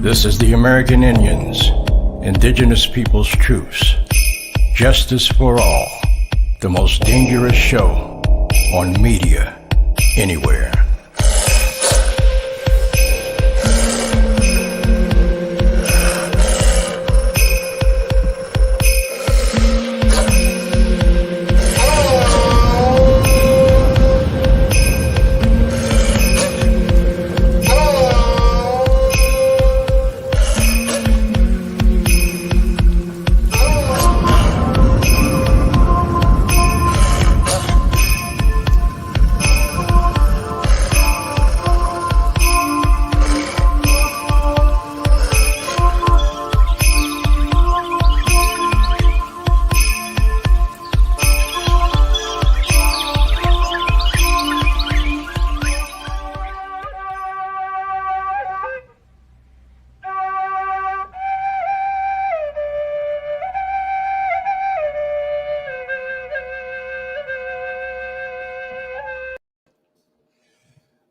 This is the American Indians, Indigenous Peoples Truths. Justice for all, the most dangerous show on media anywhere.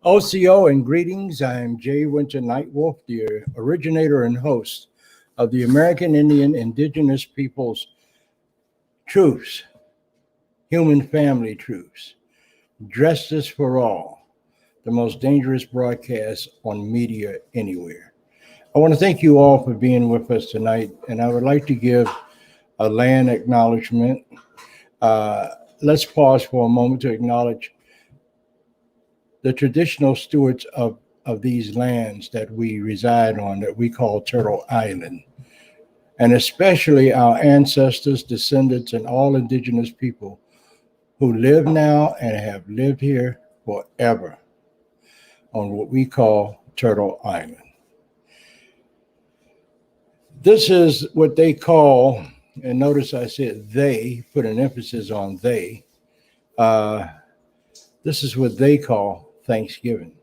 OCO and greetings. I am Jay Winter Nightwolf, the originator and host of the American Indian Indigenous Peoples Truths, Human Family Truths, Justice for All, the most dangerous broadcast on media anywhere. I want to thank you all for being with us tonight, and I would like to give a land acknowledgement. Let's pause for a moment to acknowledge the traditional stewards of these lands that we reside on, that we call Turtle Island, and especially our ancestors, descendants, and all indigenous people who live now and have lived here forever on what we call Turtle Island. This is what they call, and notice I said they, put an emphasis on they, this is what they call Thanksgiving.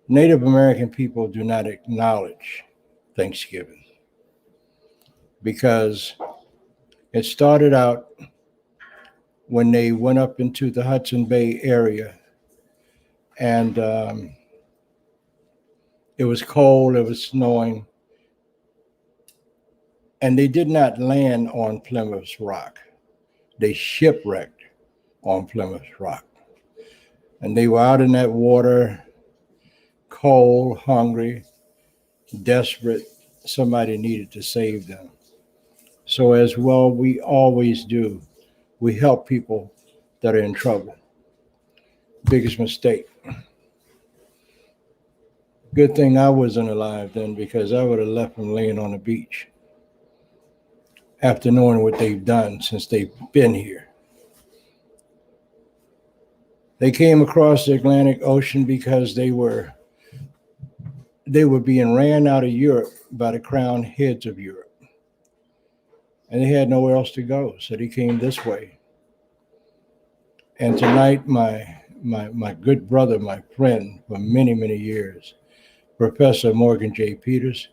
Native American people do not acknowledge Thanksgiving because it started out when they went up into the Hudson Bay area, and it was cold, it was snowing, and they did not land on Plymouth Rock. They shipwrecked on Plymouth Rock. And they were out in that water, cold, hungry, desperate. Somebody needed to save them. So as well, we always do. We help people that are in trouble. Biggest mistake. Good thing I wasn't alive then, because I would have left them laying on the beach after knowing what they've done since they've been here. They came across the Atlantic Ocean because they were being ran out of Europe by the crowned heads of Europe. And they had nowhere else to go, so they came this way. And tonight, my good brother, my friend for many, many years, Professor Morgan J. Peters,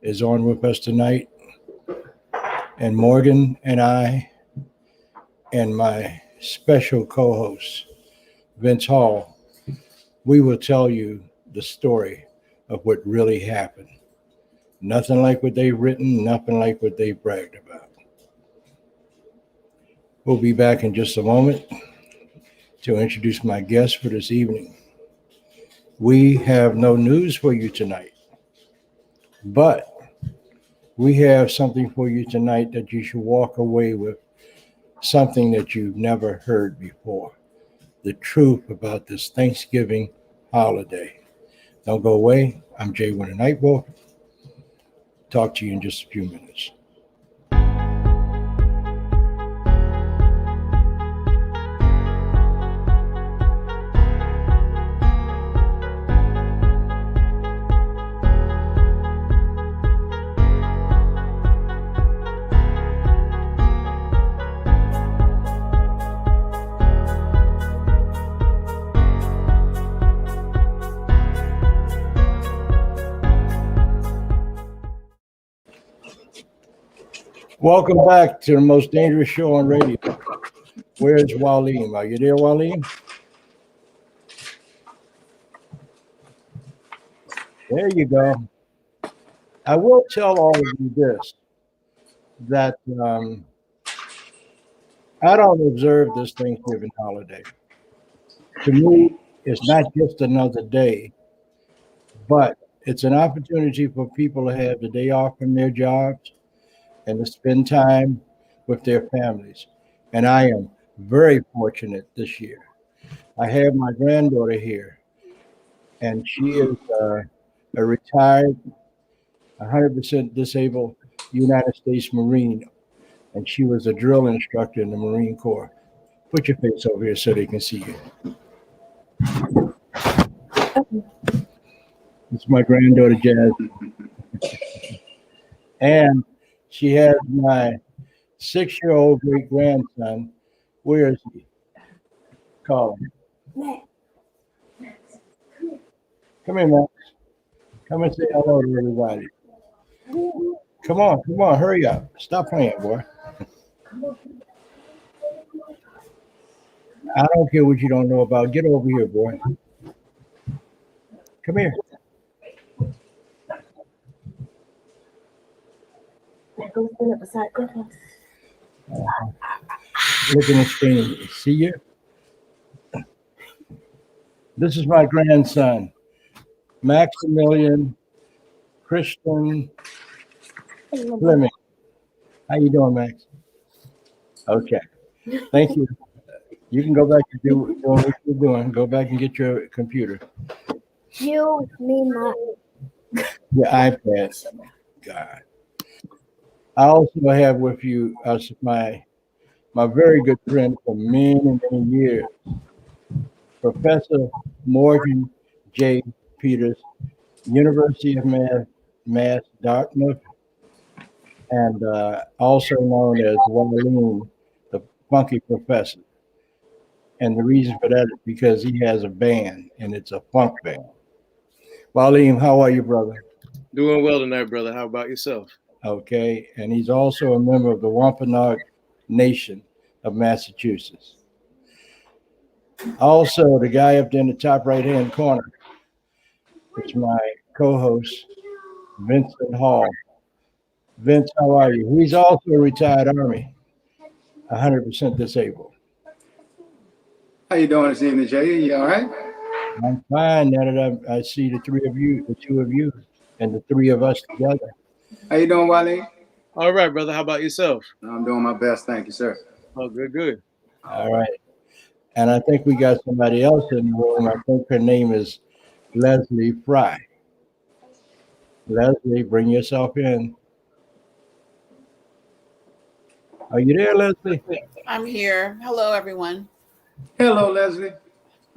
is on with us tonight. And Morgan and I and my special co-host, Vince Hall, we will tell you the story of what really happened. Nothing like what they've written, nothing like what they've bragged about. We'll be back in just a moment to introduce my guest for this evening. We have no news for you tonight, but we have something for you tonight that you should walk away with, something that you've never heard before. The truth about this Thanksgiving holiday. Don't go away. I'm Jay Winter Nightwolf. Talk to you in just a few minutes. Welcome back to the most dangerous show on radio. Where's MWALIM? Are you there, MWALIM? There you go. I will tell all of you this, that I don't observe this Thanksgiving holiday. To me, it's not just another day, but it's an opportunity for people to have the day off from their jobs and to spend time with their families. And I am very fortunate this year. I have my granddaughter here, and she is a retired, 100% disabled United States Marine, and she was a drill instructor in the Marine Corps. Put your face over here so they can see you. It's my granddaughter, Jazz. And she has my 6-year-old great grandson. Where is he? Call him. Come here, Max. Come and say hello to everybody. Come on, hurry up. Stop playing, boy. I don't care what you don't know about. Get over here, boy. Come here. Look in the screen. See you? This is my grandson, Maximilian Christian Fleming. How you doing, Max? Okay. Thank you. You can go back and do what you're doing. Go back and get your computer. You mean my Your iPad. God. I also have with you my very good friend for many, many years, Professor Morgan J. Peters, University of Mass Dartmouth, and also known as Wampanoag, the funky professor. And the reason for that is because he has a band, and it's a funk band. Walim, how are you, brother? Doing well tonight, brother. How about yourself? Okay, and he's also a member of the Wampanoag Nation of Massachusetts. Also, the guy up there in the top right-hand corner is my co-host, Vincent Hall. Vince, how are you? He's also a retired Army, 100% disabled. How you doing this evening, Jay? You all right? I'm fine now that I see the two of you, and the three of us together. How you doing, Wale? All right, brother. How about yourself? I'm doing my best, thank you, sir. Oh, good. All right. And I think we got somebody else in the room. I think her name is Leslie Fry. Leslie, bring yourself in. Are you there, Leslie? I'm here. Hello, everyone. Hello, Leslie.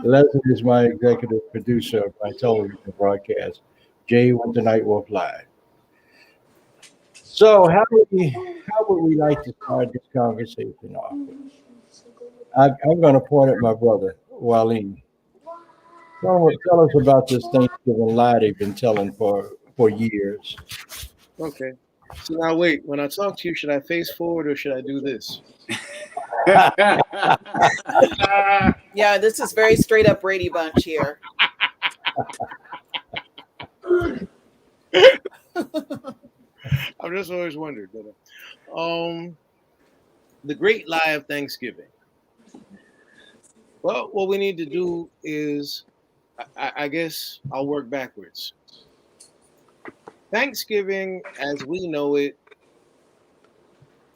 Leslie is my executive producer of my television broadcast, Jay Winter Nightwolf Live. So how would we like to start this conversation off? I'm going to point at my brother, Walim. Tell us about this Thanksgiving lie they've been telling for years. Okay. So now wait, when I talk to you, should I face forward or should I do this? Yeah, this is very straight up Brady Bunch here. I've just always wondered. The great lie of Thanksgiving. Well, what we need to do is, I guess I'll work backwards. Thanksgiving, as we know it,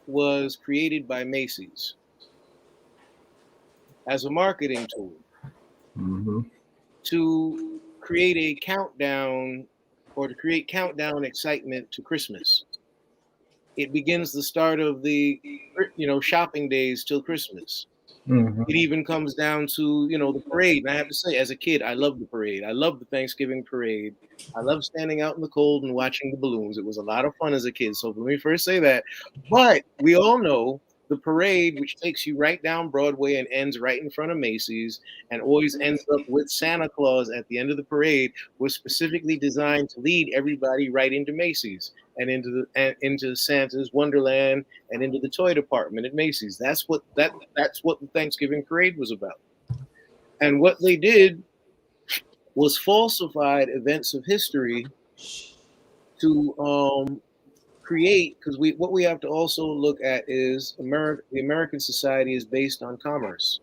was created by Macy's as a marketing tool to create a countdown or to create countdown excitement to Christmas. It begins the start of the, shopping days till Christmas. It even comes down to, the parade. And I have to say, as a kid, I loved the parade. I loved the Thanksgiving parade. I loved standing out in the cold and watching the balloons. It was a lot of fun as a kid. So let me first say that. But we all know the parade, which takes you right down Broadway and ends right in front of Macy's and always ends up with Santa Claus at the end of the parade, was specifically designed to lead everybody right into Macy's and into Santa's Wonderland and into the toy department at Macy's. That's what the Thanksgiving parade was about. And what they did was falsified events of history to create, because what we have to also look at is the American society is based on commerce.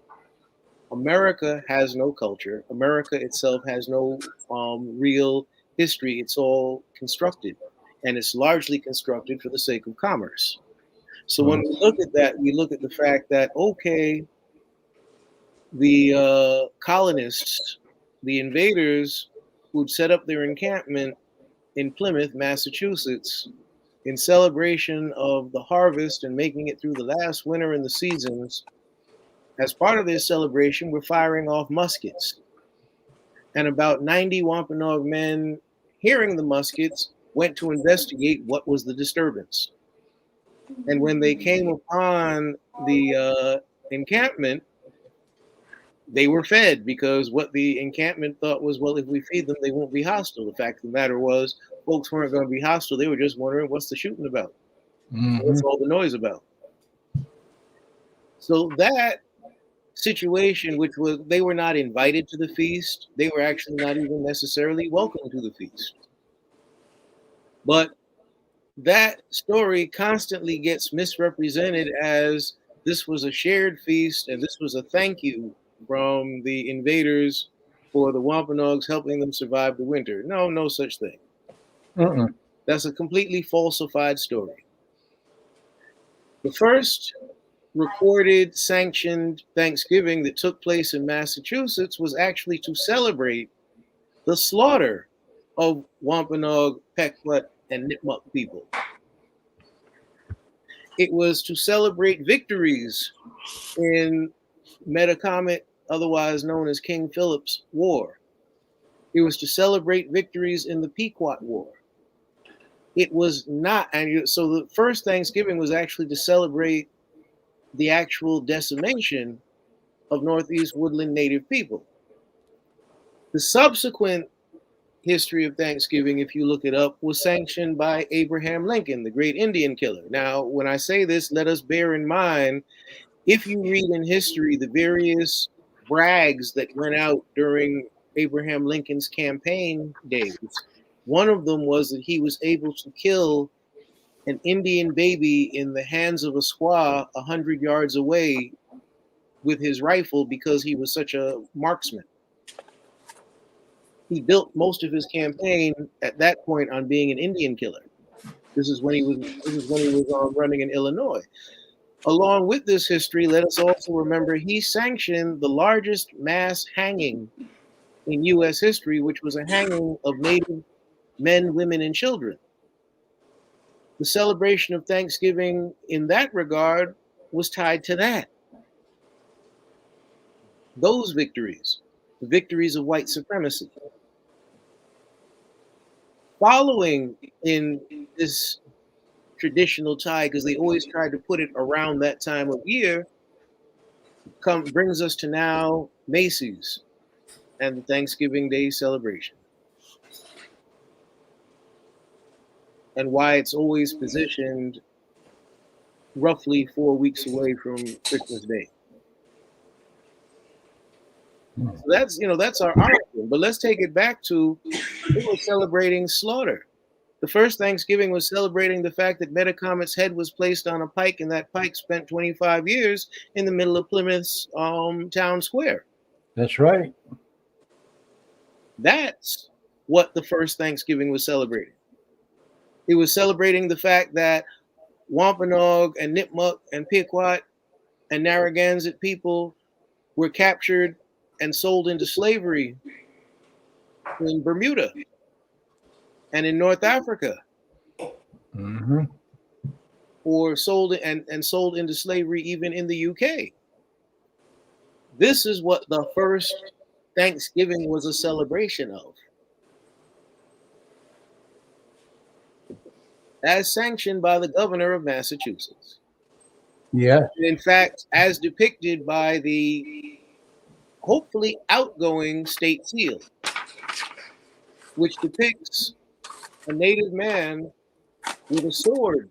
America has no culture. America itself has no real history. It's all constructed, and it's largely constructed for the sake of commerce. So when we look at that, we look at the fact that, okay, the colonists, the invaders who'd set up their encampment in Plymouth, Massachusetts, in celebration of the harvest and making it through the last winter in the seasons, as part of their celebration, were firing off muskets. And about 90 Wampanoag men, hearing the muskets, went to investigate what was the disturbance. And when they came upon the encampment, they were fed, because what the encampment thought was, well, if we feed them, they won't be hostile. The fact of the matter was, folks weren't going to be hostile. They were just wondering, what's the shooting about? What's all the noise about? So that situation, which was, they were not invited to the feast. They were actually not even necessarily welcome to the feast. But that story constantly gets misrepresented as this was a shared feast and this was a thank you from the invaders for the Wampanoags helping them survive the winter. No, no such thing. That's a completely falsified story. The first recorded, sanctioned Thanksgiving that took place in Massachusetts was actually to celebrate the slaughter of Wampanoag, Pequot, and Nipmuc people. It was to celebrate victories in Metacomet, otherwise known as King Philip's War. It was to celebrate victories in the Pequot War. It was not, and so the first Thanksgiving was actually to celebrate the actual decimation of Northeast Woodland Native people. The subsequent history of Thanksgiving, if you look it up, was sanctioned by Abraham Lincoln, the great Indian killer. Now, when I say this, let us bear in mind, if you read in history the various brags that went out during Abraham Lincoln's campaign days, one of them was that he was able to kill an Indian baby in the hands of a squaw 100 yards away with his rifle because he was such a marksman. He built most of his campaign at that point on being an Indian killer. This is when he was running in Illinois. Along with this history, let us also remember he sanctioned the largest mass hanging in U.S. history, which was a hanging of Native men, women, and children. The celebration of Thanksgiving in that regard was tied to that. Those victories, the victories of white supremacy. Following in this traditional tie, because they always tried to put it around that time of year, brings us to now Macy's and the Thanksgiving Day celebration. And why it's always positioned roughly 4 weeks away from Christmas Day. So that's our origin. But let's take it back to, it was celebrating slaughter. The first Thanksgiving was celebrating the fact that Metacomet's head was placed on a pike, and that pike spent 25 years in the middle of Plymouth's town square. That's right. That's what the first Thanksgiving was celebrating. It was celebrating the fact that Wampanoag and Nipmuc and Pequot and Narragansett people were captured and sold into slavery in Bermuda and in North Africa, or sold and sold into slavery even in the UK. This is what the first Thanksgiving was a celebration of, as sanctioned by the governor of Massachusetts. Yeah. In fact, as depicted by the hopefully outgoing state seal, which depicts a native man with a sword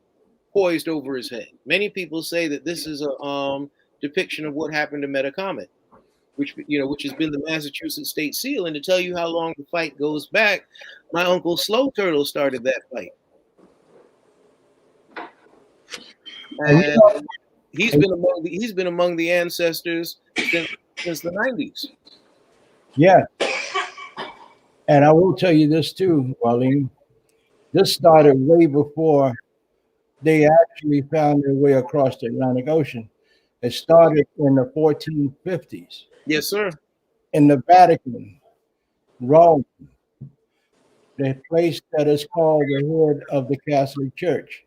poised over his head. Many people say that this is a depiction of what happened to Metacomet. which has been the Massachusetts state seal. And to tell you how long the fight goes back, my uncle Slow Turtle started that fight. And he's been among the ancestors since the 90s. Yeah. And I will tell you this too, Walim. This started way before they actually found their way across the Atlantic Ocean. It started in the 1450s Yes, sir. in the Vatican, Rome, the place that is called the head of the Catholic Church.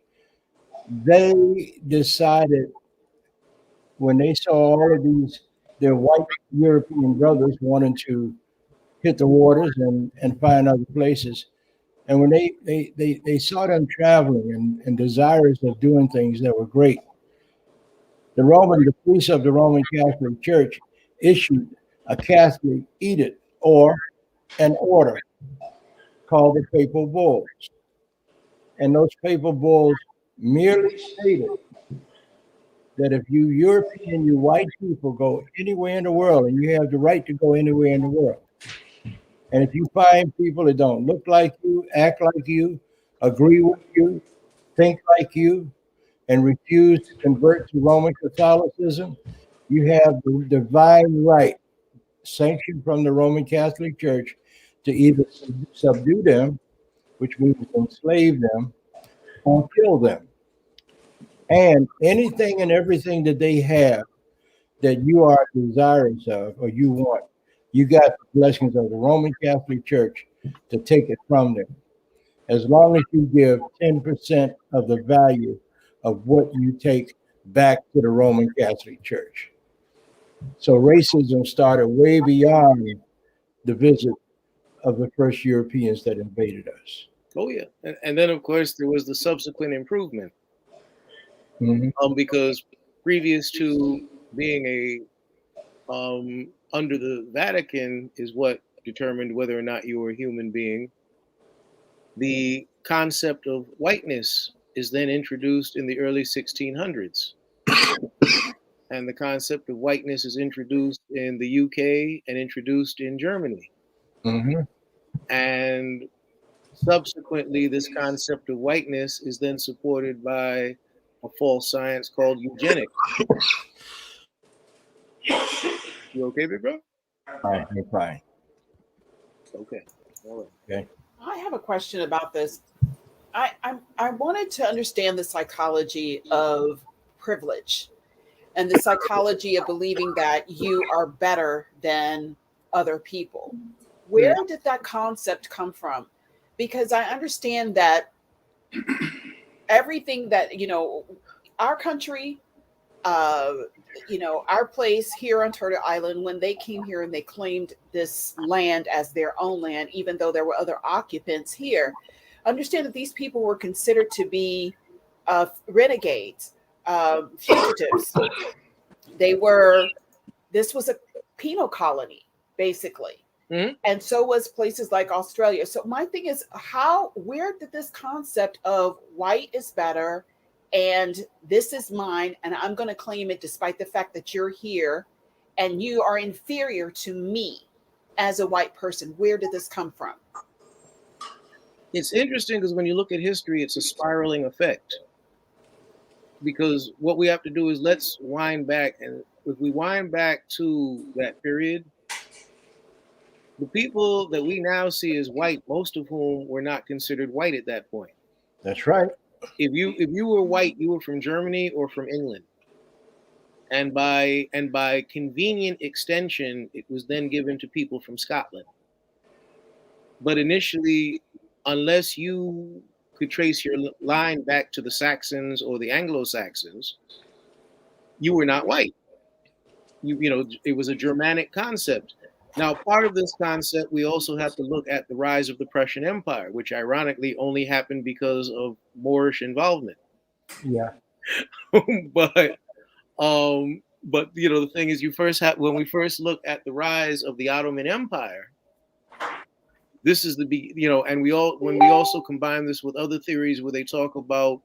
They decided when they saw all of their white European brothers wanting to hit the waters and find other places. And when they saw them traveling and desirous of doing things that were great, the priests of the Roman Catholic Church issued a Catholic edict or an order called the Papal Bulls. And those Papal Bulls merely stated that if you European, you white people go anywhere in the world, and you have the right to go anywhere in the world. And if you find people that don't look like you, act like you, agree with you, think like you, and refuse to convert to Roman Catholicism, you have the divine right, sanctioned from the Roman Catholic Church, to either subdue them, which means enslave them, or kill them. And anything and everything that they have that you are desirous of or you want, you got the blessings of the Roman Catholic Church to take it from them. As long as you give 10% of the value of what you take back to the Roman Catholic Church. So racism started way beyond the visit of the first Europeans that invaded us. Oh, yeah. And then, of course, there was the subsequent improvement. Because previous to being under the Vatican is what determined whether or not you were a human being. The concept of whiteness is then introduced in the early 1600s. And the concept of whiteness is introduced in the UK and introduced in Germany. And subsequently, this concept of whiteness is then supported by a false science called eugenics. You okay, big bro? Fine, you're fine. Okay. All right. Okay. I have a question about this. I wanted to understand the psychology of privilege and the psychology of believing that you are better than other people. Where did that concept come from? Because I understand that everything that, our country, our place here on Turtle Island, when they came here and they claimed this land as their own land, even though there were other occupants here, understand that these people were considered to be renegades, fugitives. This was a penal colony, basically. Mm-hmm. And so was places like Australia. So my thing is, where did this concept of white is better and this is mine and I'm going to claim it despite the fact that you're here and you are inferior to me as a white person, where did this come from? It's interesting because when you look at history, it's a spiraling effect. Because what we have to do is let's wind back. And if we wind back to that period, the people that we now see as white, most of whom were not considered white at that point. That's right. If you were white, you were from Germany or from England. And by convenient extension, it was then given to people from Scotland. But initially, unless you could trace your line back to the Saxons or the Anglo-Saxons, you were not white. It was a Germanic concept. Now, part of this concept, we also have to look at the rise of the Prussian Empire, which ironically only happened because of Moorish involvement. Yeah. But the thing is, when we first look at the rise of the Ottoman Empire, this is when we also combine this with other theories where they talk about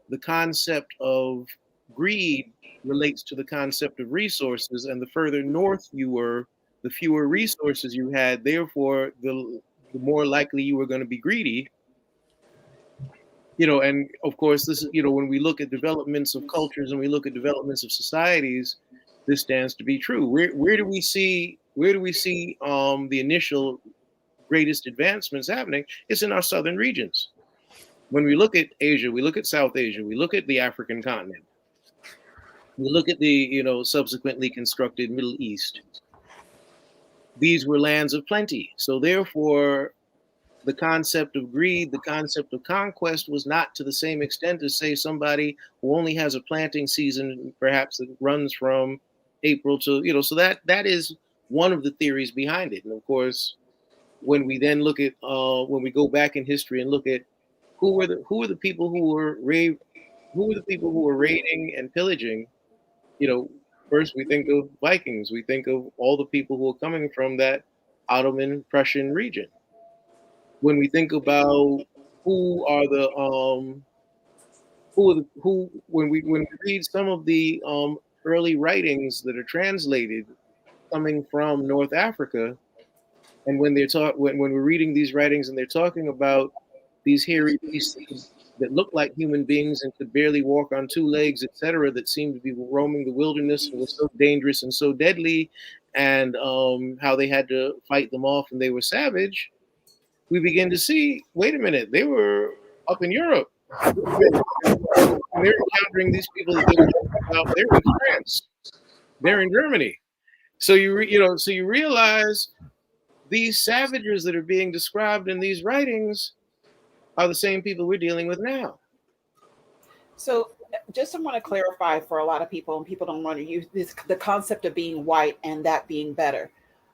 the concept of greed relates to the concept of resources, and the further north you were, the fewer resources you had. Therefore, the more likely you were going to be greedy. And of course, this is, when we look at developments of cultures and we look at developments of societies, this stands to be true. Where do we see the initial greatest advancements happening? It's in our southern regions. When we look at Asia, we look at South Asia, we look at the African continent, we look at the subsequently constructed Middle East. These were lands of plenty. So therefore, the concept of greed, the concept of conquest was not to the same extent as, say, somebody who only has a planting season, perhaps that runs from April to, so that is one of the theories behind it. And of course, when we then look at, when we go back in history and look at who were the people who were raiding and pillaging, first we think of Vikings, we think of all the people who are coming from that Ottoman Prussian region. When we think about when we read some of the early writings that are translated coming from North Africa, and when we're reading these writings and they're talking about these hairy beasts that look like human beings and could barely walk on two legs, etc., that seem to be roaming the wilderness and were so dangerous and so deadly, and how they had to fight them off and they were savage, we begin to see, wait a minute, they were up in Europe. And they're encountering these people that they were talking about. They're in France. They're in Germany. So you realize these savages that are being described in these writings are the same people we're dealing with now. So just I want to clarify for a lot of people, and people don't want to use the concept of being white and that being better.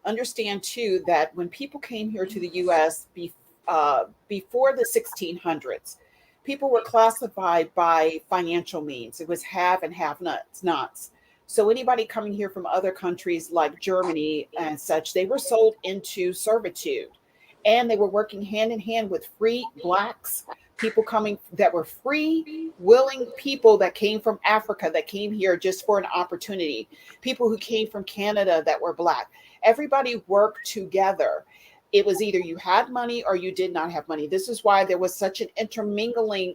Understand too that when people came here to the U.S. Before the 1600s, people were classified by financial means. It was have and have nots. So anybody coming here from other countries like Germany and such, they were sold into servitude, and they were working hand in hand with free blacks, people coming that were free, willing people that came from Africa, that came here just for an opportunity, people who came from Canada that were black. Everybody worked together. It was either you had money or you did not have money. This is why there was such an intermingling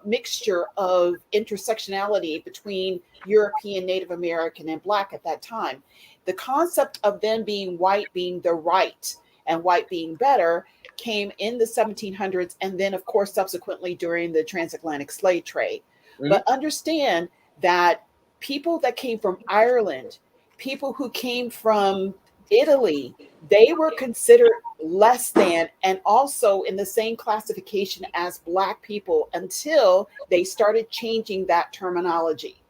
mixture of intersectionality between European, Native American, and black at that time. The concept of them being white being the right and white being better came in the 1700s, and then of course subsequently during the transatlantic slave trade. Mm-hmm. But understand that people that came from Ireland, people who came from Italy, they were considered less than and also in the same classification as black people until they started changing that terminology.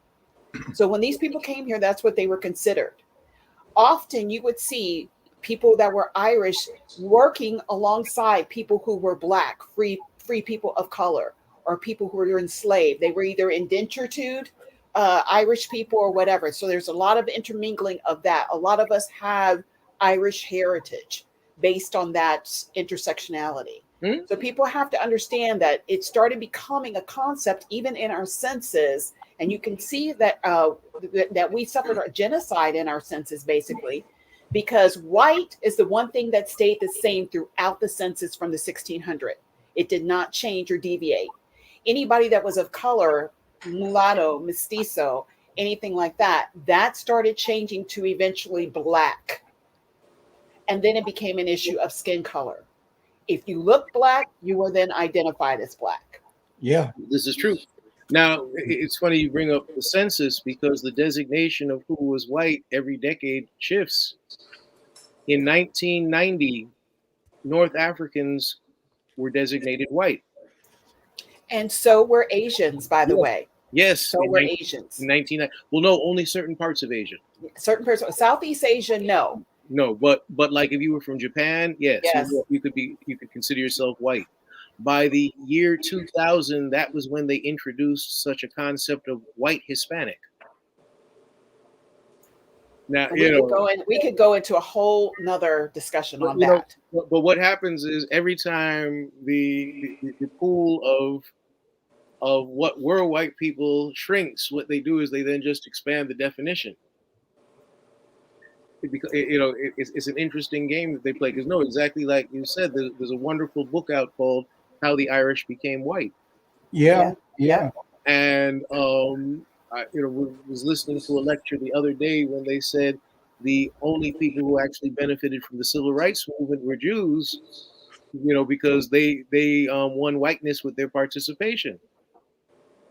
So when these people came here, that's what they were considered. Often you would see people that were Irish working alongside people who were black, free people of color, or people who were enslaved. They were either indentured, Irish people or whatever. So there's a lot of intermingling of that. A lot of us have Irish heritage based on that intersectionality. Mm-hmm. So people have to understand that it started becoming a concept even in our senses. And you can see that that we suffered a genocide in our senses, basically, because white is the one thing that stayed the same throughout the census from the 1600. It did not change or deviate. Anybody that was of color, mulatto, mestizo, anything like that, that started changing to eventually black. And then it became an issue of skin color. If you look black, you were then identified as black. Yeah, this is true. Now, it's funny you bring up the census because the designation of who was white every decade shifts. In 1990, North Africans were designated white. And so were Asians, by the way. Yes. So were Asians. In 1990. Well, no, only certain parts of Asia. Certain parts. Southeast Asia, no. No, but like if you were from Japan, yes. You could consider yourself white. By the year 2000, that was when they introduced such a concept of white Hispanic. Now, we could go into a whole nother discussion on that. But what happens is every time the pool of what were white people shrinks, what they do is they then just expand the definition. it's an interesting game that they play. Because no, exactly like you said, there's a wonderful book out called "How the Irish Became White," Yeah, yeah. and I was listening to a lecture the other day when they said the only people who actually benefited from the civil rights movement were Jews, because they won whiteness with their participation.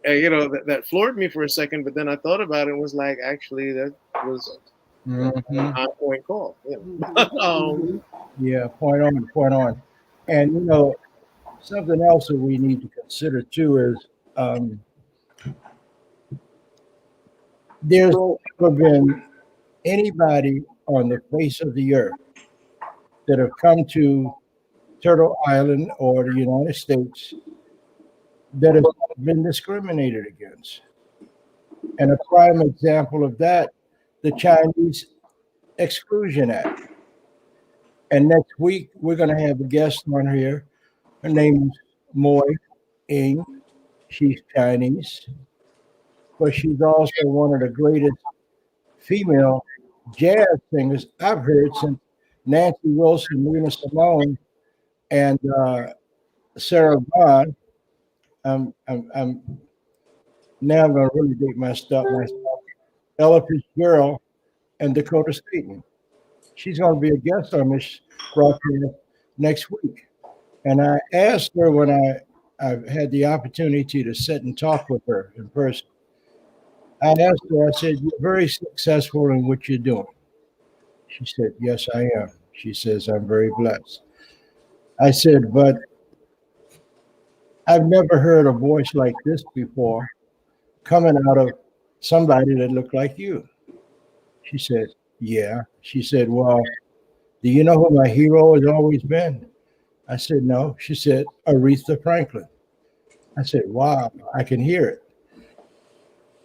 And, that floored me for a second, but then I thought about it and was like, actually, that was an Mhm. on-point call. Yeah. Yeah, point on, point on. And something else that we need to consider too is there's never been anybody on the face of the earth that have come to Turtle Island or the United States that has been discriminated against. And a prime example of that, the Chinese Exclusion Act. And next week, we're going to have a guest on here. Her name is Moy Ing. She's Chinese, but she's also one of the greatest female jazz singers I've heard since Nancy Wilson, Nina Simone, and Sarah Vaughan. I'm now I'm going to really date my stuff myself. Ella Fitzgerald and Dakota Staten. She's going to be a guest on this broadcast next week. And I asked her when I've had the opportunity to sit and talk with her in person. I asked her, I said, "You're very successful in what you're doing." She said, "Yes, I am." She says, "I'm very blessed." I said, "But I've never heard a voice like this before coming out of somebody that looked like you." She said, "Yeah." She said, "Well, do you know who my hero has always been?" I said, "No." She said, "Aretha Franklin." I said, "Wow, I can hear it."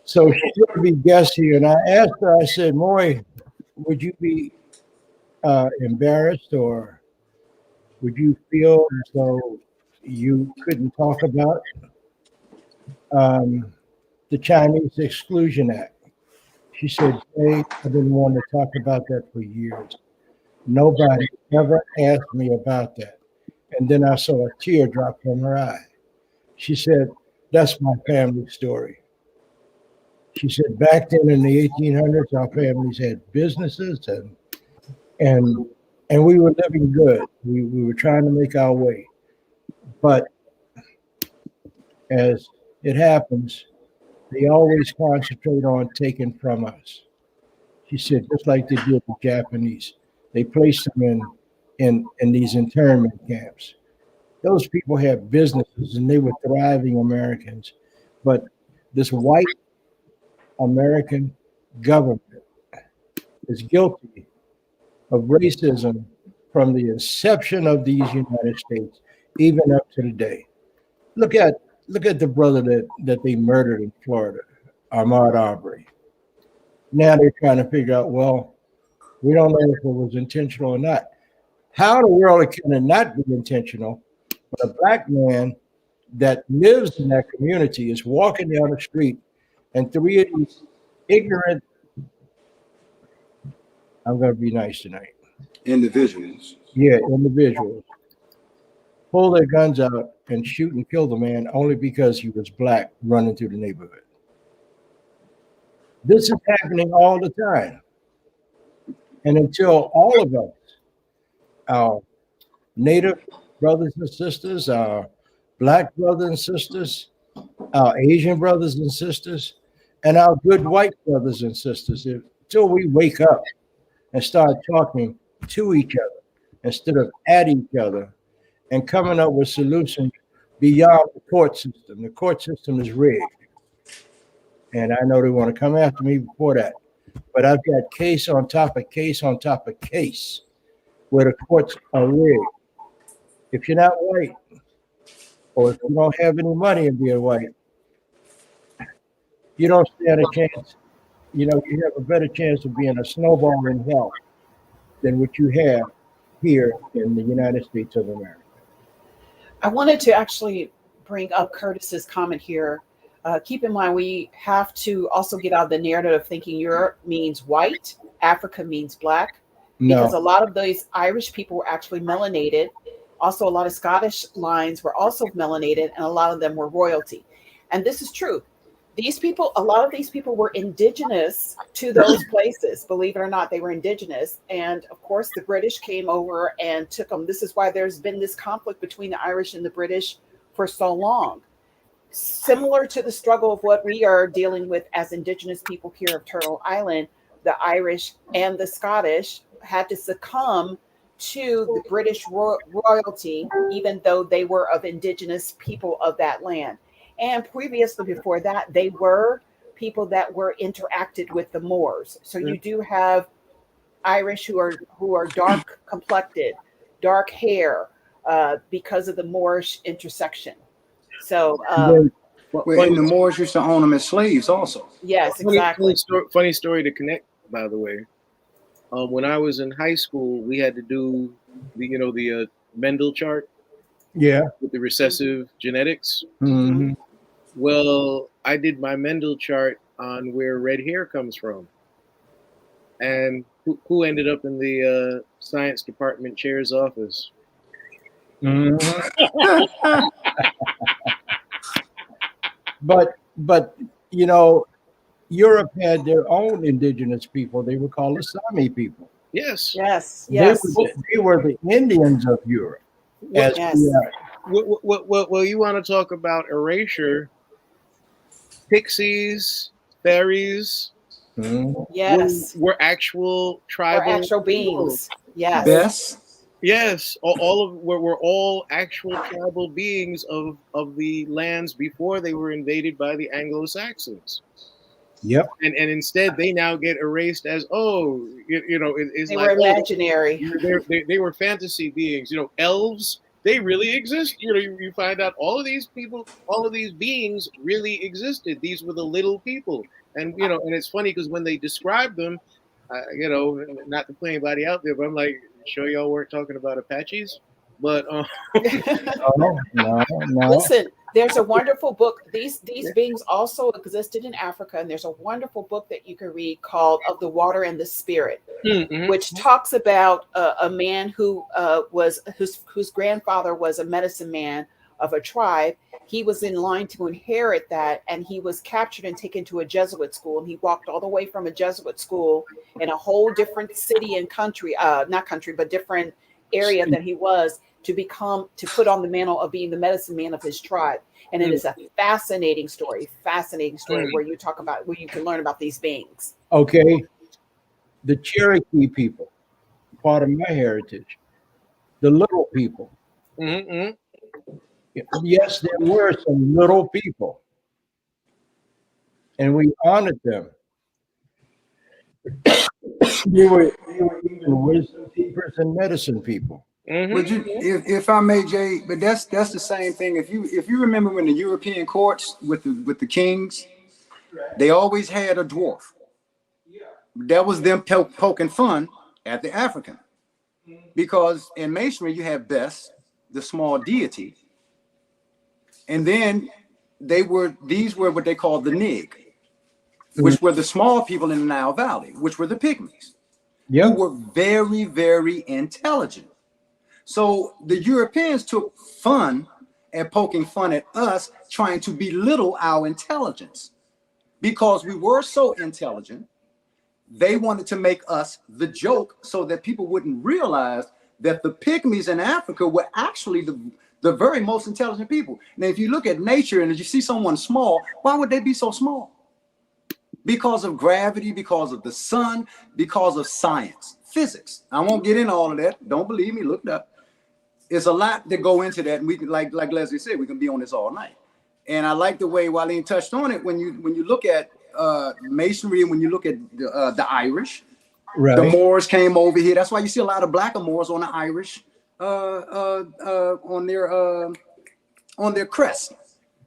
So she's going to be guest here. And I asked her, I said, "Moy, would you be embarrassed or would you feel as though you couldn't talk about the Chinese Exclusion Act?" She said, "Jay, I've been wanting to talk about that for years. Nobody ever asked me about that." And then I saw a tear drop from her eye. She said, "That's my family story." She said, "Back then in the 1800s, our families had businesses and and we were living good. We were trying to make our way. But as it happens, they always concentrate on taking from us." She said, "Just like they did the Japanese. They placed them in these internment camps. Those people had businesses and they were thriving Americans. But this white American government is guilty of racism from the inception of these United States, even up to today. Look at the brother that they murdered in Florida, Ahmaud Arbery. Now they're trying to figure out, well, we don't know if it was intentional or not. How in the world can it not be intentional? But a black man that lives in that community is walking down the street and three of these ignorant, I'm going to be nice tonight. Individuals. Yeah, individuals pull their guns out and shoot and kill the man only because he was black running through the neighborhood. This is happening all the time. And until all of us, our Native brothers and sisters, our Black brothers and sisters, our Asian brothers and sisters, and our good white brothers and sisters, until we wake up and start talking to each other instead of at each other and coming up with solutions beyond the court system. The court system is rigged. And I know they want to come after me before that. But I've got case on top of case on top of case where the courts are rigged. If you're not white, or if you don't have any money in being white, you don't stand a chance. You have a better chance of being a snowball in hell than what you have here in the United States of America. I wanted to actually bring up Curtis's comment here. Keep in mind, we have to also get out of the narrative of thinking Europe means white Africa means black, because No. a lot of these Irish people were actually melanated. Also, a lot of Scottish lines were also melanated, and a lot of them were royalty. And this is true. These people, a lot of these people were indigenous to those places. Believe it or not, they were indigenous. And of course, the British came over and took them. This is why there's been this conflict between the Irish and the British for so long. Similar to the struggle of what we are dealing with as indigenous people here of Turtle Island, the Irish and the Scottish had to succumb to the British royalty, even though they were of indigenous people of that land. And previously, before that, they were people that were interacted with the Moors. So you do have Irish who are dark complected, dark hair, because of the Moorish intersection. So Well, and the Moors used to own them as slaves also. yes, exactly. Funny story to connect, by the way. When I was in high school, we had to do the Mendel chart. Yeah. With the recessive genetics. Mm-hmm. Well, I did my Mendel chart on where red hair comes from. And who ended up in the science department chair's office? Mm-hmm. But Europe had their own indigenous people. They were called the Sami people. Yes. Yes. Yes. They were the Indians of Europe. Yes. Well, you want to talk about erasure? Pixies, fairies. Yes. Were actual tribal. Or actual beings. Yes. Yes. Yes. We're all actual tribal beings of the lands before they were invaded by the Anglo-Saxons. Yep. And instead they now get erased as it's They like were imaginary. They were fantasy beings. Elves, they really exist. You find out all of these people, all of these beings really existed. These were the little people, and and it's funny because when they describe them, not to play anybody out there, but I'm like, sure y'all weren't talking about Apaches, but no. Listen, there's a wonderful book. These beings also existed in Africa, and there's a wonderful book that you can read called "Of the Water and the Spirit," which talks about a man whose grandfather was a medicine man of a tribe. He was in line to inherit that, and he was captured and taken to a Jesuit school. And he walked all the way from a Jesuit school in a whole different city and country, not country, but different area that he was, to put on the mantle of being the medicine man of his tribe. And it is a fascinating story where you can learn about these beings. Okay. The Cherokee people, part of my heritage, the little people. Mm-hmm. Yes, there were some little people, and we honored them. They were even wisdom keepers and medicine people. Would you, if I may, Jay? But that's the same thing. If you remember when the European courts with the kings, they always had a dwarf. That was them poking fun at the African, because in masonry you have Bes, the small deity, and then these were what they called the Nig, which were the small people in the Nile Valley, which were the pygmies, who were very, very intelligent. So the Europeans took fun at poking fun at us, trying to belittle our intelligence. Because we were so intelligent, they wanted to make us the joke so that people wouldn't realize that the pygmies in Africa were actually the very most intelligent people. Now, if you look at nature and you see someone small, why would they be so small? Because of gravity, because of the sun, because of science, physics. I won't get into all of that. Don't believe me, look it up. It's a lot that go into that. And we can, like Leslie said, we can be on this all night. And I like the way Wileen touched on it. When you look at masonry, and when you look at the Irish, right. The Moors came over here. That's why you see a lot of black Moors on the Irish on their crest.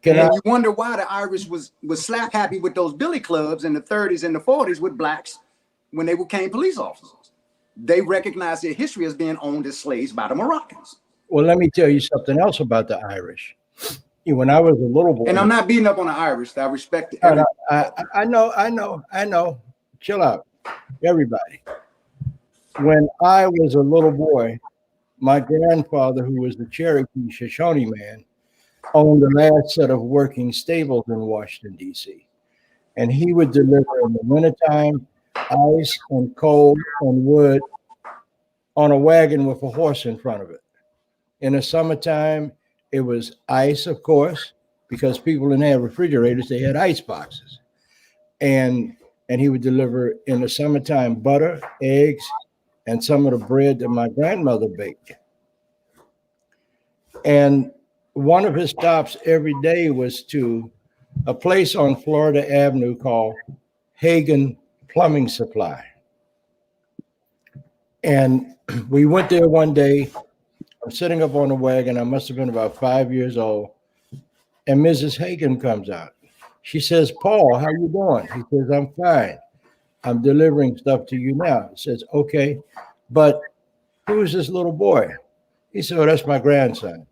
And you wonder why the Irish was slap happy with those billy clubs in the 30s and the 40s with blacks when they became police officers. They recognized their history as being owned as slaves by the Moroccans. Well, let me tell you something else about the Irish. When I was a little boy, and I'm not beating up on the Irish. I respect it. I know. Chill out. everybody. When I was a little boy, my grandfather, who was the Cherokee SHOSHONE man, owned the last set of working stables in Washington, D.C. And he would deliver in the wintertime ice and coal and wood on a wagon with a horse in front of it. In the summertime, it was ice, of course, because people didn't have refrigerators, they had ice boxes. And he would deliver in the summertime butter, eggs, and some of the bread that my grandmother baked. And one of his stops every day was to a place on Florida Avenue called Hagen Plumbing Supply. And we went there one day. I'm sitting up on the wagon. I must have been about 5 years old. And Mrs. Hagen comes out. She says, "Paul, how you doing?" He says, "I'm fine. I'm delivering stuff to you now." He says, "Okay, but who's this little boy?" He said, "Oh, that's my grandson."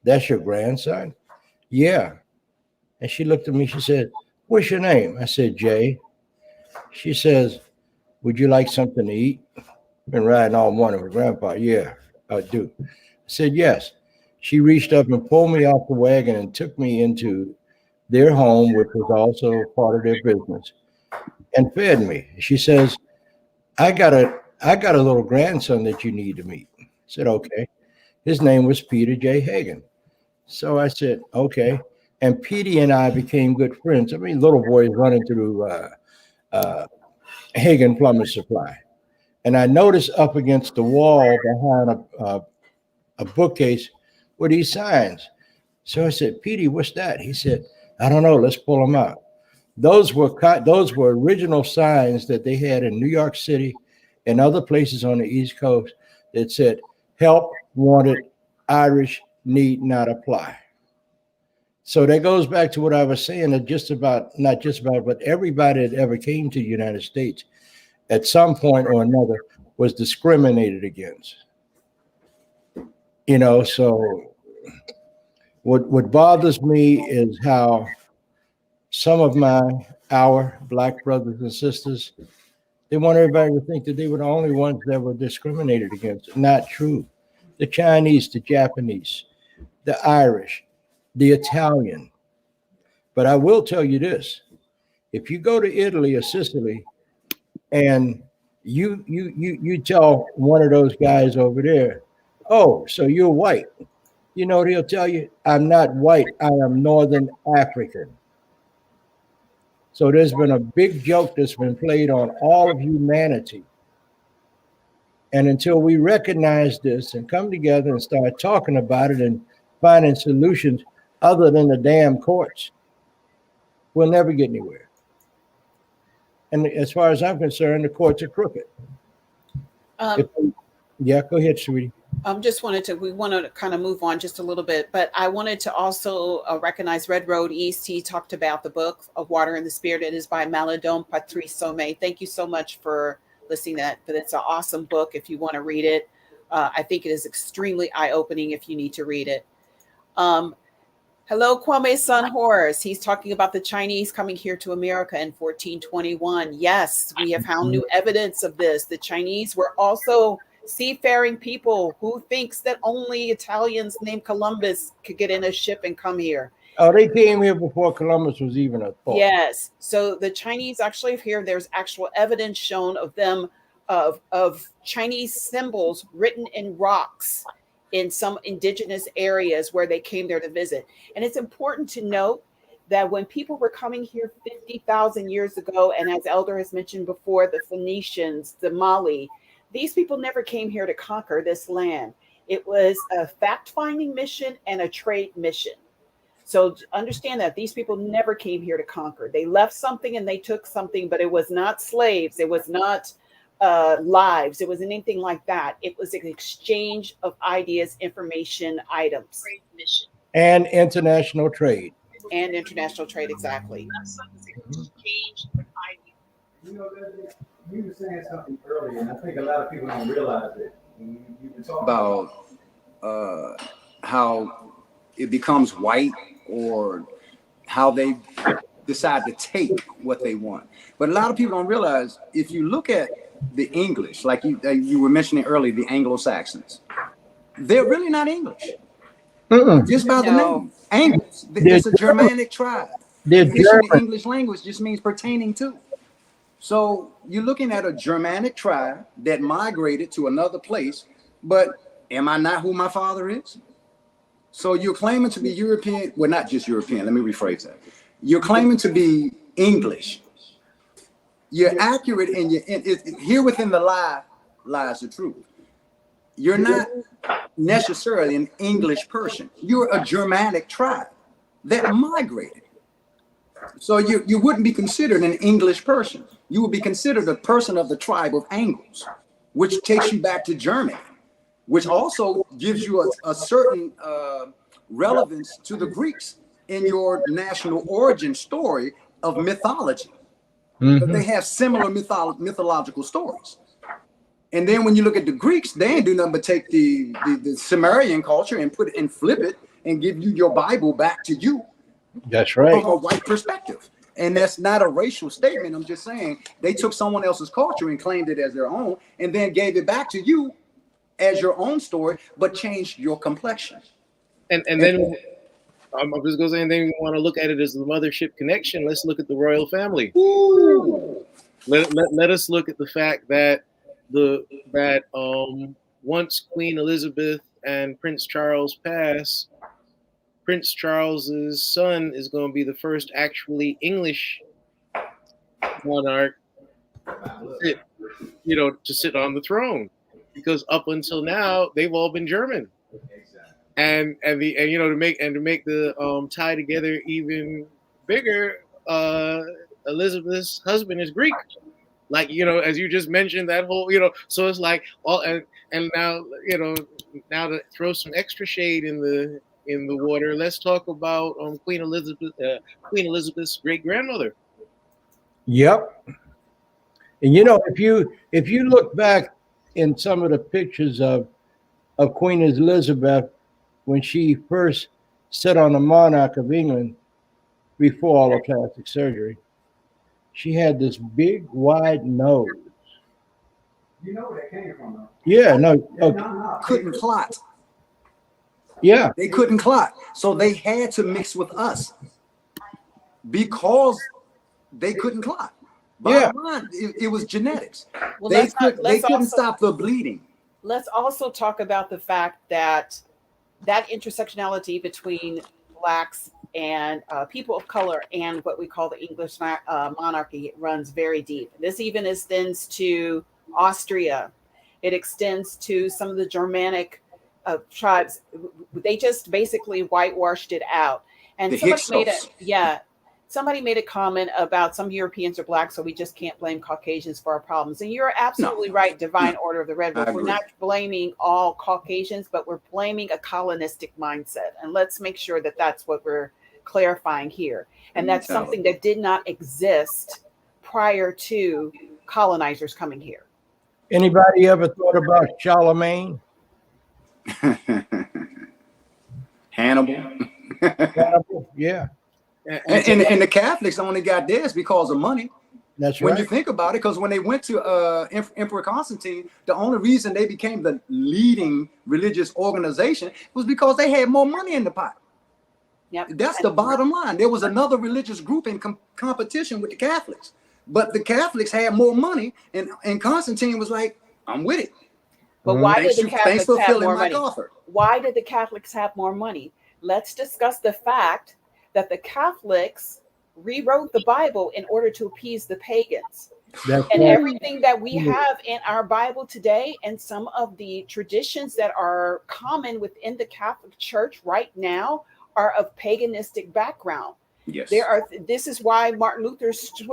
"That's your grandson?" "Yeah." And she looked at me. She said, "What's your name?" I said, "Jay." She says, "Would you like something to eat?" "Been riding all morning with Grandpa." "Yeah, I do." I said, "Yes." She reached up and pulled me off the wagon and took me into their home, which was also part of their business, and fed me. She says, I got a little grandson that you need to meet." I said, "Okay." His name was Peter J. Hagen. So I said, "Okay." And Petey and I became good friends. I mean, little boys running through Hagen Plumbing Supply. And I noticed up against the wall behind a bookcase were these signs. So I said, "Petey, what's that?" He said, "I don't know. Let's pull them out." Those were original signs that they had in New York City and other places on the East Coast that said, "Help wanted, Irish need not apply." So that goes back to what I was saying, that not just about, but everybody that ever came to the United States at some point or another was discriminated against. So what bothers me is how some of our Black brothers and sisters, they want everybody to think that they were the only ones that were discriminated against. Not true. The Chinese, the Japanese, the Irish, the Italian. But I will tell you this: if you go to Italy or Sicily and you tell one of those guys over there, "Oh, so you're white," you know what he'll tell you? "I'm not white. I am Northern African." So there's been a big joke that's been played on all of humanity. And until we recognize this and come together and start talking about it and finding solutions other than the damn courts, we'll never get anywhere. And as far as I'm concerned, the courts are crooked. Yeah, go ahead, sweetie. We want to kind of move on just a little bit, but I wanted to also recognize Red Road East. He talked about the book of Water and the Spirit. It is by Maladon Patrice Sommet. Thank you so much for listening to that. But it's an awesome book if you want to read it. I think it is extremely eye-opening if you need to read it. Hello, Kwame's son Horace. He's talking about the Chinese coming here to America in 1421. Yes, we have found new evidence of this. The Chinese were also seafaring people who thinks that only Italians named Columbus could get in a ship and come here. Oh, they came here before Columbus was even a thought. Yes. So the Chinese actually here, there's actual evidence shown of them, of Chinese symbols written in rocks in some indigenous areas where they came there to visit. And it's important to note that when people were coming here 50,000 years ago, and as Elder has mentioned before, the Phoenicians, the Mali, these people never came here to conquer this land. It was a fact-finding mission and a trade mission. So understand that these people never came here to conquer. They left something and they took something, but it was not slaves. It was not lives. It wasn't anything like that. It was an exchange of ideas, information, items. Trade mission. And international trade. And international trade, exactly. Exchange of ideas. You were saying something earlier, and I think a lot of people don't realize it. You were talking About how it becomes white, or how they decide to take what they want. But a lot of people don't realize, if you look at the English, like you were mentioning earlier, the Anglo-Saxons, they're really not English. Just by the name, Angles. It's a Germanic tribe. They're In the German. English language just means pertaining to. So you're looking at a Germanic tribe that migrated to another place, but am I not who my father is? So you're claiming to be European, well, not just European, let me rephrase that. You're claiming to be English. You're accurate in your, here within the lie lies the truth. You're not necessarily an English person. You're a Germanic tribe that migrated. So you wouldn't be considered an English person. You would be considered a person of the tribe of Angles, which takes you back to Germany, which also gives you a certain relevance to the Greeks in your national origin story of mythology. But they have similar mythological stories. And then when you look at the Greeks, they ain't do nothing but take the Sumerian culture and put it and flip it and give you your Bible back to you. That's right. From a white perspective. And that's not a racial statement. I'm just saying they took someone else's culture and claimed it as their own and then gave it back to you as your own story, but changed your complexion. And then I'm just going to say, and then we want to look at it as the mothership connection. Let's look at the royal family. Ooh. Let us look at the fact that once Queen Elizabeth and Prince Charles pass, Prince Charles's son is going to be the first actually English monarch, to sit on the throne, because up until now they've all been German. And to make the tie together even bigger, Elizabeth's husband is Greek. Like, as you just mentioned, that whole, so it's like all, and now, now to throw some extra shade in the water, let's talk about Queen Elizabeth's great grandmother. Yep. And if you look back in some of the pictures of Queen Elizabeth when she first sat on the monarch of England before all the plastic surgery, she had this big wide nose. You know where that came from, though. Yeah, no, Couldn't clot. yeah. They couldn't clot. So they had to mix with us because they couldn't clot. Bottom line, it was genetics. Well, They let's couldn't also stop the bleeding. let's also talk about the fact that intersectionality between blacks and people of color and what we call the English monarchy runs very deep. This even extends to Austria. It extends to some of the Germanic tribes. They just basically whitewashed it out. And somebody made a comment about some Europeans are black, so we just can't blame Caucasians for our problems. And you're absolutely right, Divine Order of the Red Wolf. We're not blaming all Caucasians, but we're blaming a colonistic mindset. And let's make sure that that's what we're clarifying here. And that's something that did not exist prior to colonizers coming here. Anybody ever thought about Charlemagne? Hannibal. Yeah. And the Catholics only got theirs because of money. That's when right. you think about it, because when they went to Emperor Constantine, the only reason they became the leading religious organization was because they had more money in the pot. Yep. That's the bottom line. There was another religious group in competition with the Catholics, but the Catholics had more money, and Constantine was like, "I'm with it." But why did the Thanks Catholics for have filling more my money? offer. Why did the Catholics have more money? Let's discuss the fact that the Catholics rewrote the Bible in order to appease the pagans. And everything that we have in our Bible today and some of the traditions that are common within the Catholic Church right now are of paganistic background. Yes. This is why Martin Luther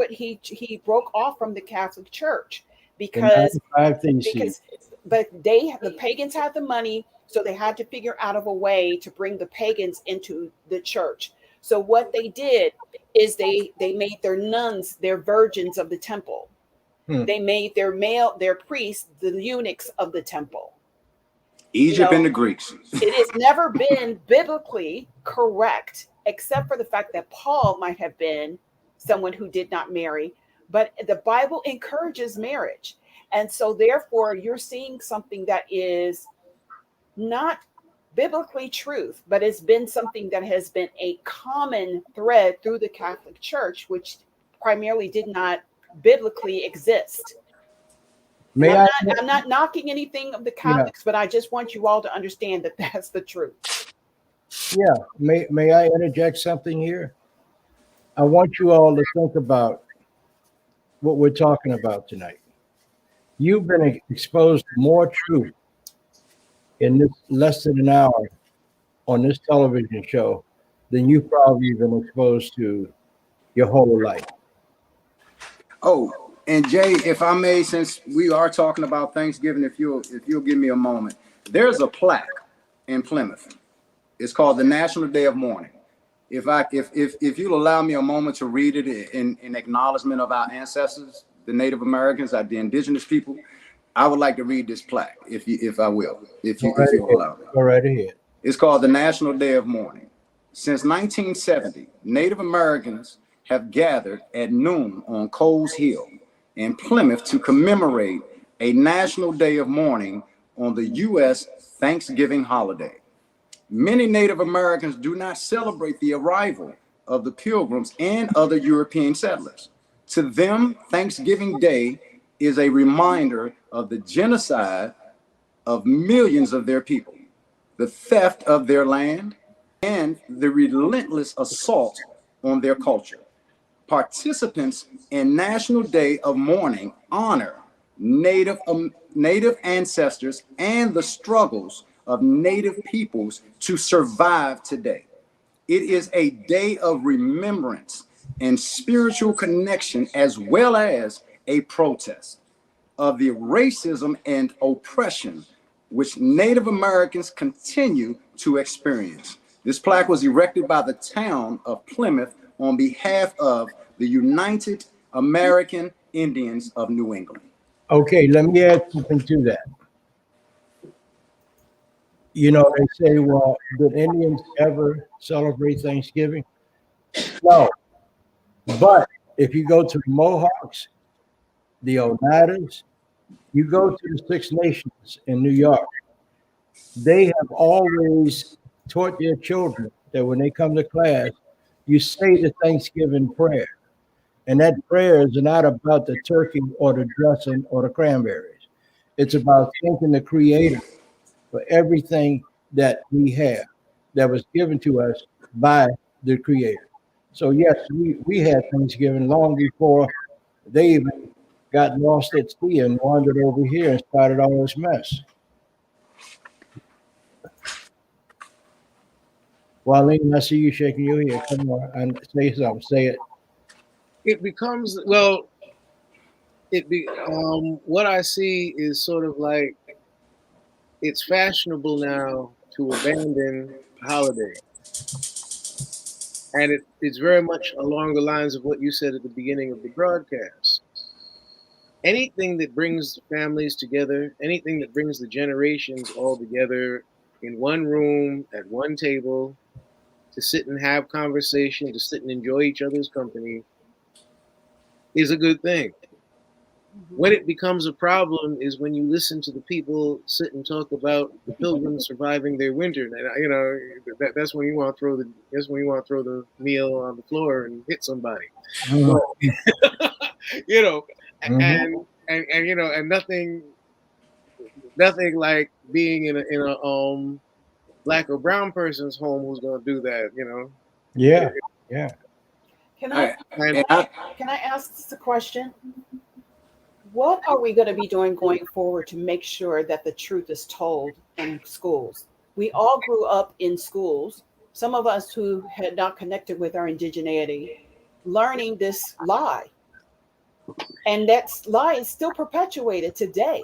he broke off from the Catholic Church because the pagans had the money, so they had to figure out of a way to bring the pagans into the church. So what they did is they made their nuns their virgins of the temple. They made their priests the eunuchs of the temple. Egypt and the Greeks. It has never been biblically correct, except for the fact that Paul might have been someone who did not marry, but the Bible encourages marriage. And so therefore you're seeing something that is not biblically truth, but it's been something that has been a common thread through the Catholic Church, which primarily did not biblically exist. May And I? I'm not knocking anything of the Catholics, but I just want you all to understand that that's the truth. Yeah. May I interject something here? I want you all to think about what we're talking about tonight. You've been exposed to more truth in this less than an hour on this television show than you've probably been exposed to your whole life. Oh, and Jay, if I may, since we are talking about Thanksgiving, if you'll give me a moment, there's a plaque in Plymouth. It's called the National Day of Mourning. If you'll allow me a moment to read it in acknowledgement of our ancestors, the Native Americans, the indigenous people, I would like to read this plaque, if you allow me. Go right ahead. It's called the National Day of Mourning. Since 1970, Native Americans have gathered at noon on Coles Hill in Plymouth to commemorate a National Day of Mourning on the U.S. Thanksgiving holiday. Many Native Americans do not celebrate the arrival of the Pilgrims and other European settlers. To them, Thanksgiving Day is a reminder of the genocide of millions of their people, the theft of their land, and the relentless assault on their culture. Participants in National Day of Mourning honor Native ancestors and the struggles of Native peoples to survive today. It is a day of remembrance and spiritual connection, as well as a protest of the racism and oppression which Native Americans continue to experience. This plaque was erected by the town of Plymouth on behalf of the United American Indians of New England. Okay, let me add something to that. You know, they say, well, did Indians ever celebrate Thanksgiving? No. But if you go to the Mohawks, the Oneidas, you go to the Six Nations in New York, they have always taught their children that when they come to class, you say the Thanksgiving prayer. And that prayer is not about the turkey or the dressing or the cranberries. It's about thanking the Creator for everything that we have that was given to us by the Creator. So yes, we had Thanksgiving long before they even got lost at sea and wandered over here and started all this mess. Wampanoag, I see you shaking your head. Come on, and say something. Say it. It becomes what I see is sort of like it's fashionable now to abandon holiday. And it's very much along the lines of what you said at the beginning of the broadcast. Anything that brings families together, anything that brings the generations all together in one room, at one table, to sit and have conversation, to sit and enjoy each other's company, is a good thing. When it becomes a problem is when you listen to the people sit and talk about the Pilgrims surviving their winter. And you know that's when you want to throw the meal on the floor and hit somebody. But, you know, and you know, and nothing like being in a black or brown person's home who's going to do that. You know. Yeah. Yeah. Can I ask this a question? What are we going to be doing going forward to make sure that the truth is told in schools? We all grew up in schools, some of us who had not connected with our indigeneity, learning this lie. And that lie is still perpetuated today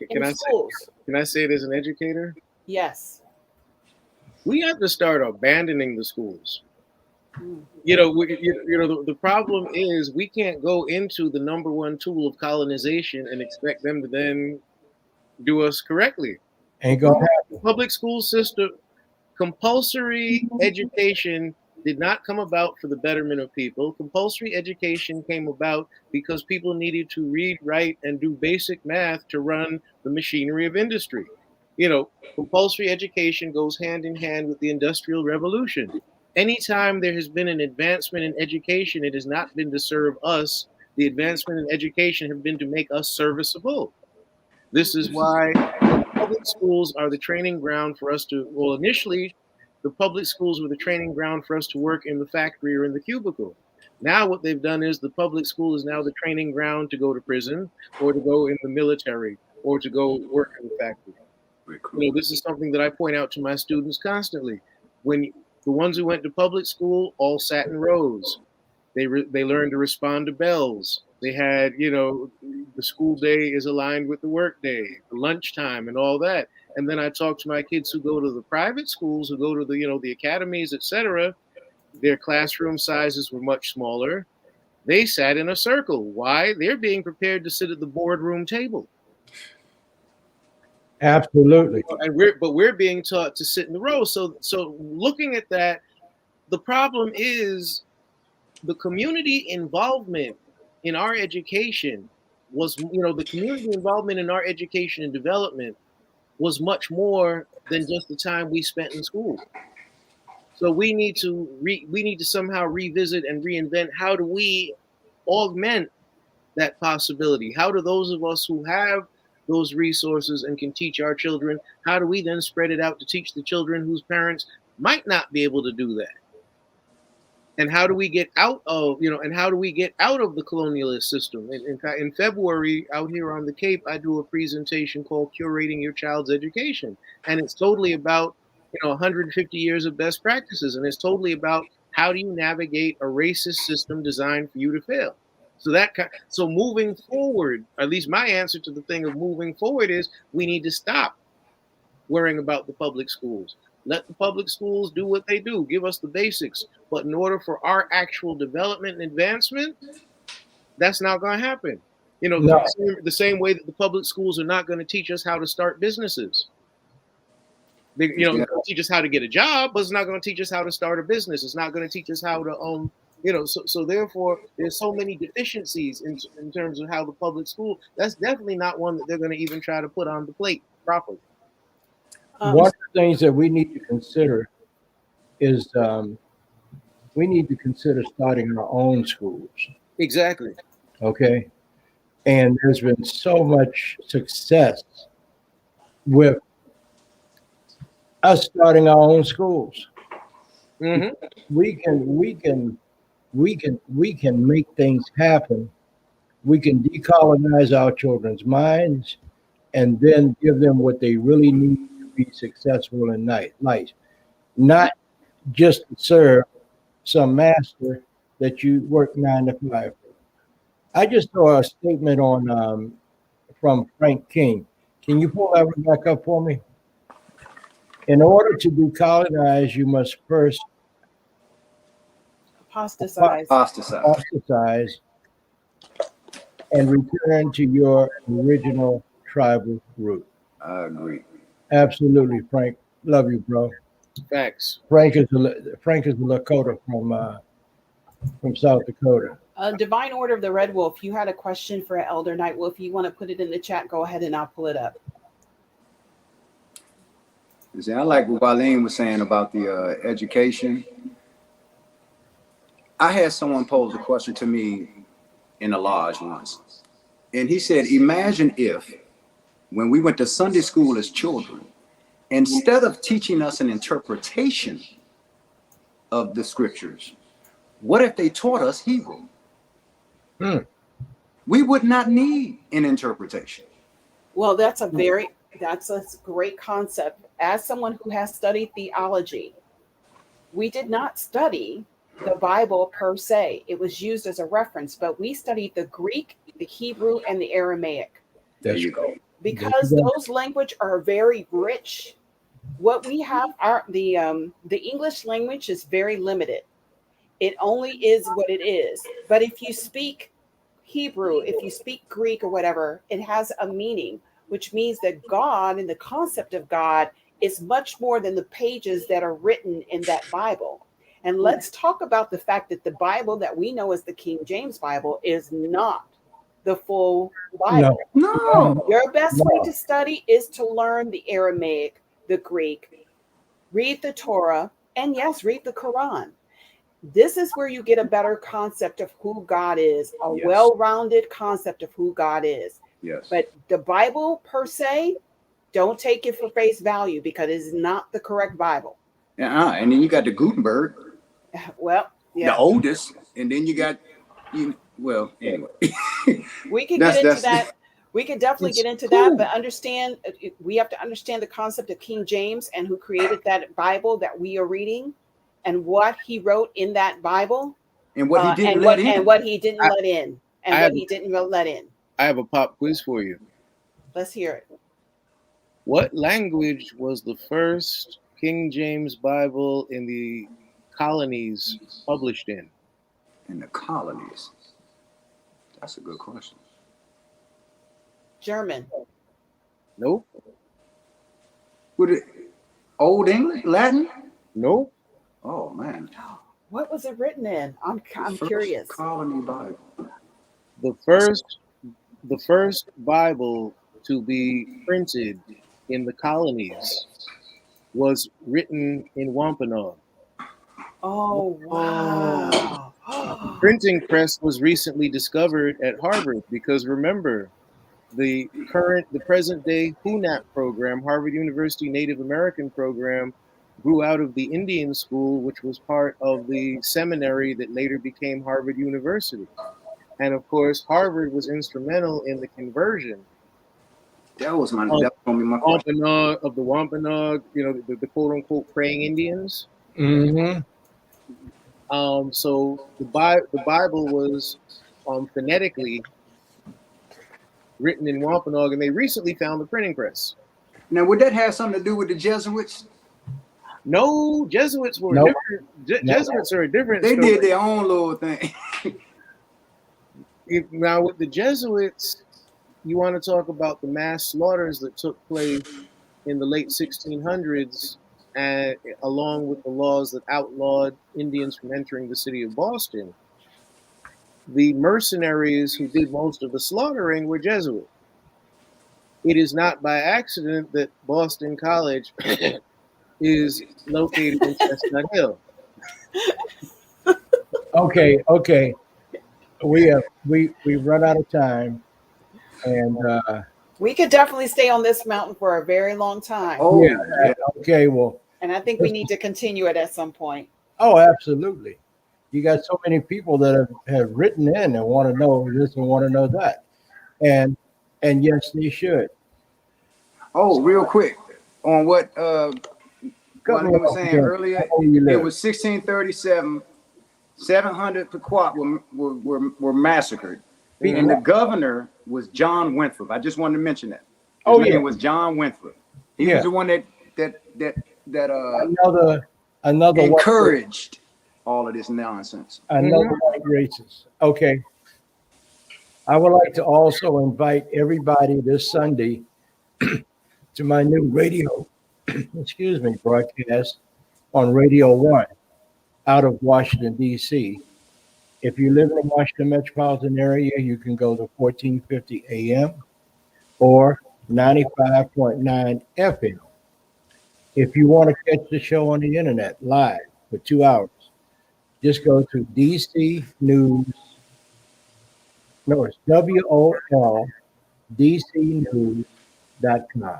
in schools. Can I say it as an educator? Yes. We have to start abandoning the schools. You know, the problem is we can't go into the number one tool of colonization and expect them to then do us correctly. Ain't gonna happen. Public school system, compulsory education did not come about for the betterment of people. Compulsory education came about because people needed to read, write, and do basic math to run the machinery of industry. Compulsory education goes hand in hand with the Industrial Revolution. Anytime there has been an advancement in education, it has not been to serve us. The advancement in education have been to make us serviceable. This is why public schools are the training ground for us to, well, initially, the public schools were the training ground for us to work in the factory or in the cubicle. Now what they've done is the public school is now the training ground to go to prison or to go in the military or to go work in the factory. This is something that I point out to my students constantly. When the ones who went to public school all sat in rows, they learned to respond to bells. They had, the school day is aligned with the work day, the lunchtime, and all that. And then I talk to my kids who go to the private schools, who go to the academies, etc. Their classroom sizes were much smaller. They sat in a circle. Why? They're being prepared to sit at the boardroom table. Absolutely. And we're being taught to sit in the row. So looking at that, the problem is the community involvement in our education was, the community involvement in our education and development was much more than just the time we spent in school. So we need to somehow revisit and reinvent, how do we augment that possibility? How do those of us who have those resources and can teach our children, how do we then spread it out to teach the children whose parents might not be able to do that? And how do we get out of, the colonialist system? In February, out here on the Cape, I do a presentation called Curating Your Child's Education. And it's totally about, 150 years of best practices. And it's totally about how do you navigate a racist system designed for you to fail? So moving forward, at least my answer to the thing of moving forward is we need to stop worrying about the public schools. Let the public schools do what they do, give us the basics. But in order for our actual development and advancement, that's not going to happen. No. The same way that the public schools are not going to teach us how to start businesses. They're going to teach us how to get a job, but it's not going to teach us how to start a business. It's not going to teach us how to, so therefore there's so many deficiencies in terms of how the public school, that's definitely not one that they're going to even try to put on the plate properly. One of the things that we need to consider is we need to consider starting our own schools. Exactly. Okay. And there's been so much success with us starting our own schools. Mm-hmm. We can make things happen. We can decolonize our children's minds and then give them what they really need to be successful in life. Not just to serve some master that you work 9 to 5 for. I just saw a statement on from Frank King. Can you pull that one back up for me? In order to decolonize, you must first apostatize and return to your original tribal root. I agree. Absolutely, Frank. Love you, bro. Facts. Frank is a Lakota from South Dakota. Divine Order of the Red Wolf, you had a question for Elder Nightwolf. You want to put it in the chat, go ahead and I'll pull it up. See, I like what Wampanoag was saying about the education. I had someone pose a question to me in a lodge once. And he said, imagine if, when we went to Sunday school as children, instead of teaching us an interpretation of the scriptures, what if they taught us Hebrew? We would not need an interpretation. Well, that's a great concept. As someone who has studied theology, we did not study the Bible per se. It was used as a reference, but we studied the Greek, the Hebrew, and the Aramaic. There you go. Because those language are very rich. What we have the English language is very limited. It only is what it is. But if you speak Hebrew, if you speak Greek or whatever, it has a meaning, which means that God and the concept of God is much more than the pages that are written in that Bible. And let's talk about the fact that the Bible that we know as the King James Bible is not the full Bible. No. Your best No. way to study is to learn the Aramaic, the Greek, read the Torah, and yes, read the Quran. This is where you get a better concept of who God is, a Yes. well-rounded concept of who God is. Yes. But the Bible per se, don't take it for face value because it is not the correct Bible. And then you got the Gutenberg, Well, the yeah, oldest, and then you got well, anyway. we could That's- get into that's- that. We could definitely It's get into cool. that, but understand we have to understand the concept of King James and who created that Bible that we are reading, and what he wrote in that Bible, And what he didn't and let what in. and what he didn't I- let in, and I what have- he didn't let in. I have a pop quiz for you. Let's hear it. What language was the first King James Bible in the colonies published in? In the colonies. That's a good question. German. Nope. Would it Old English, Latin? Nope. Oh man. What was it written in? I'm First curious. Colony Bible. The first Bible to be printed in the colonies was written in Wampanoag. Oh wow. Printing press was recently discovered at Harvard because remember, the present day HUNAP program, Harvard University Native American program, grew out of the Indian school, which was part of the seminary that later became Harvard University. And of course, Harvard was instrumental in the conversion That was my that was gonna be my question. of the Wampanoag, the quote unquote praying Indians. Mm-hmm. So the Bible was phonetically written in Wampanoag, and they recently found the printing press. Now would that have something to do with the Jesuits? No, Jesuits were Nope. different. Jesuits are a different They story. did their own little thing. Now with the Jesuits, you want to talk about the mass slaughters that took place in the late 1600s, and along with the laws that outlawed Indians from entering the city of Boston. The mercenaries who did most of the slaughtering were Jesuit. It is not by accident that Boston College is located in Chestnut Hill. Okay. We've run out of time, and We could definitely stay on this mountain for a very long time. Oh yeah. Okay. Well. And I think we need to continue it at some point. Oh, absolutely. You got so many people that have written in and want to know this and want to know that, and yes, they should. Oh, real quick on what Cut me Wally was off saying again. earlier. How you It live? was 1637. 700 Pequot were massacred, and the governor was John Winthrop. I just wanted to mention that. His name was John Winthrop. He was the one that another encouraged all of this nonsense. another white racist. Okay. I would like to also invite everybody this Sunday to my new radio, broadcast on Radio 1 out of Washington, D.C. If you live in the Washington metropolitan area, you can go to 1450 AM or 95.9 FM. If you want to catch the show on the internet live for 2 hours, just go to DC News. No, it's WOLDCnews.com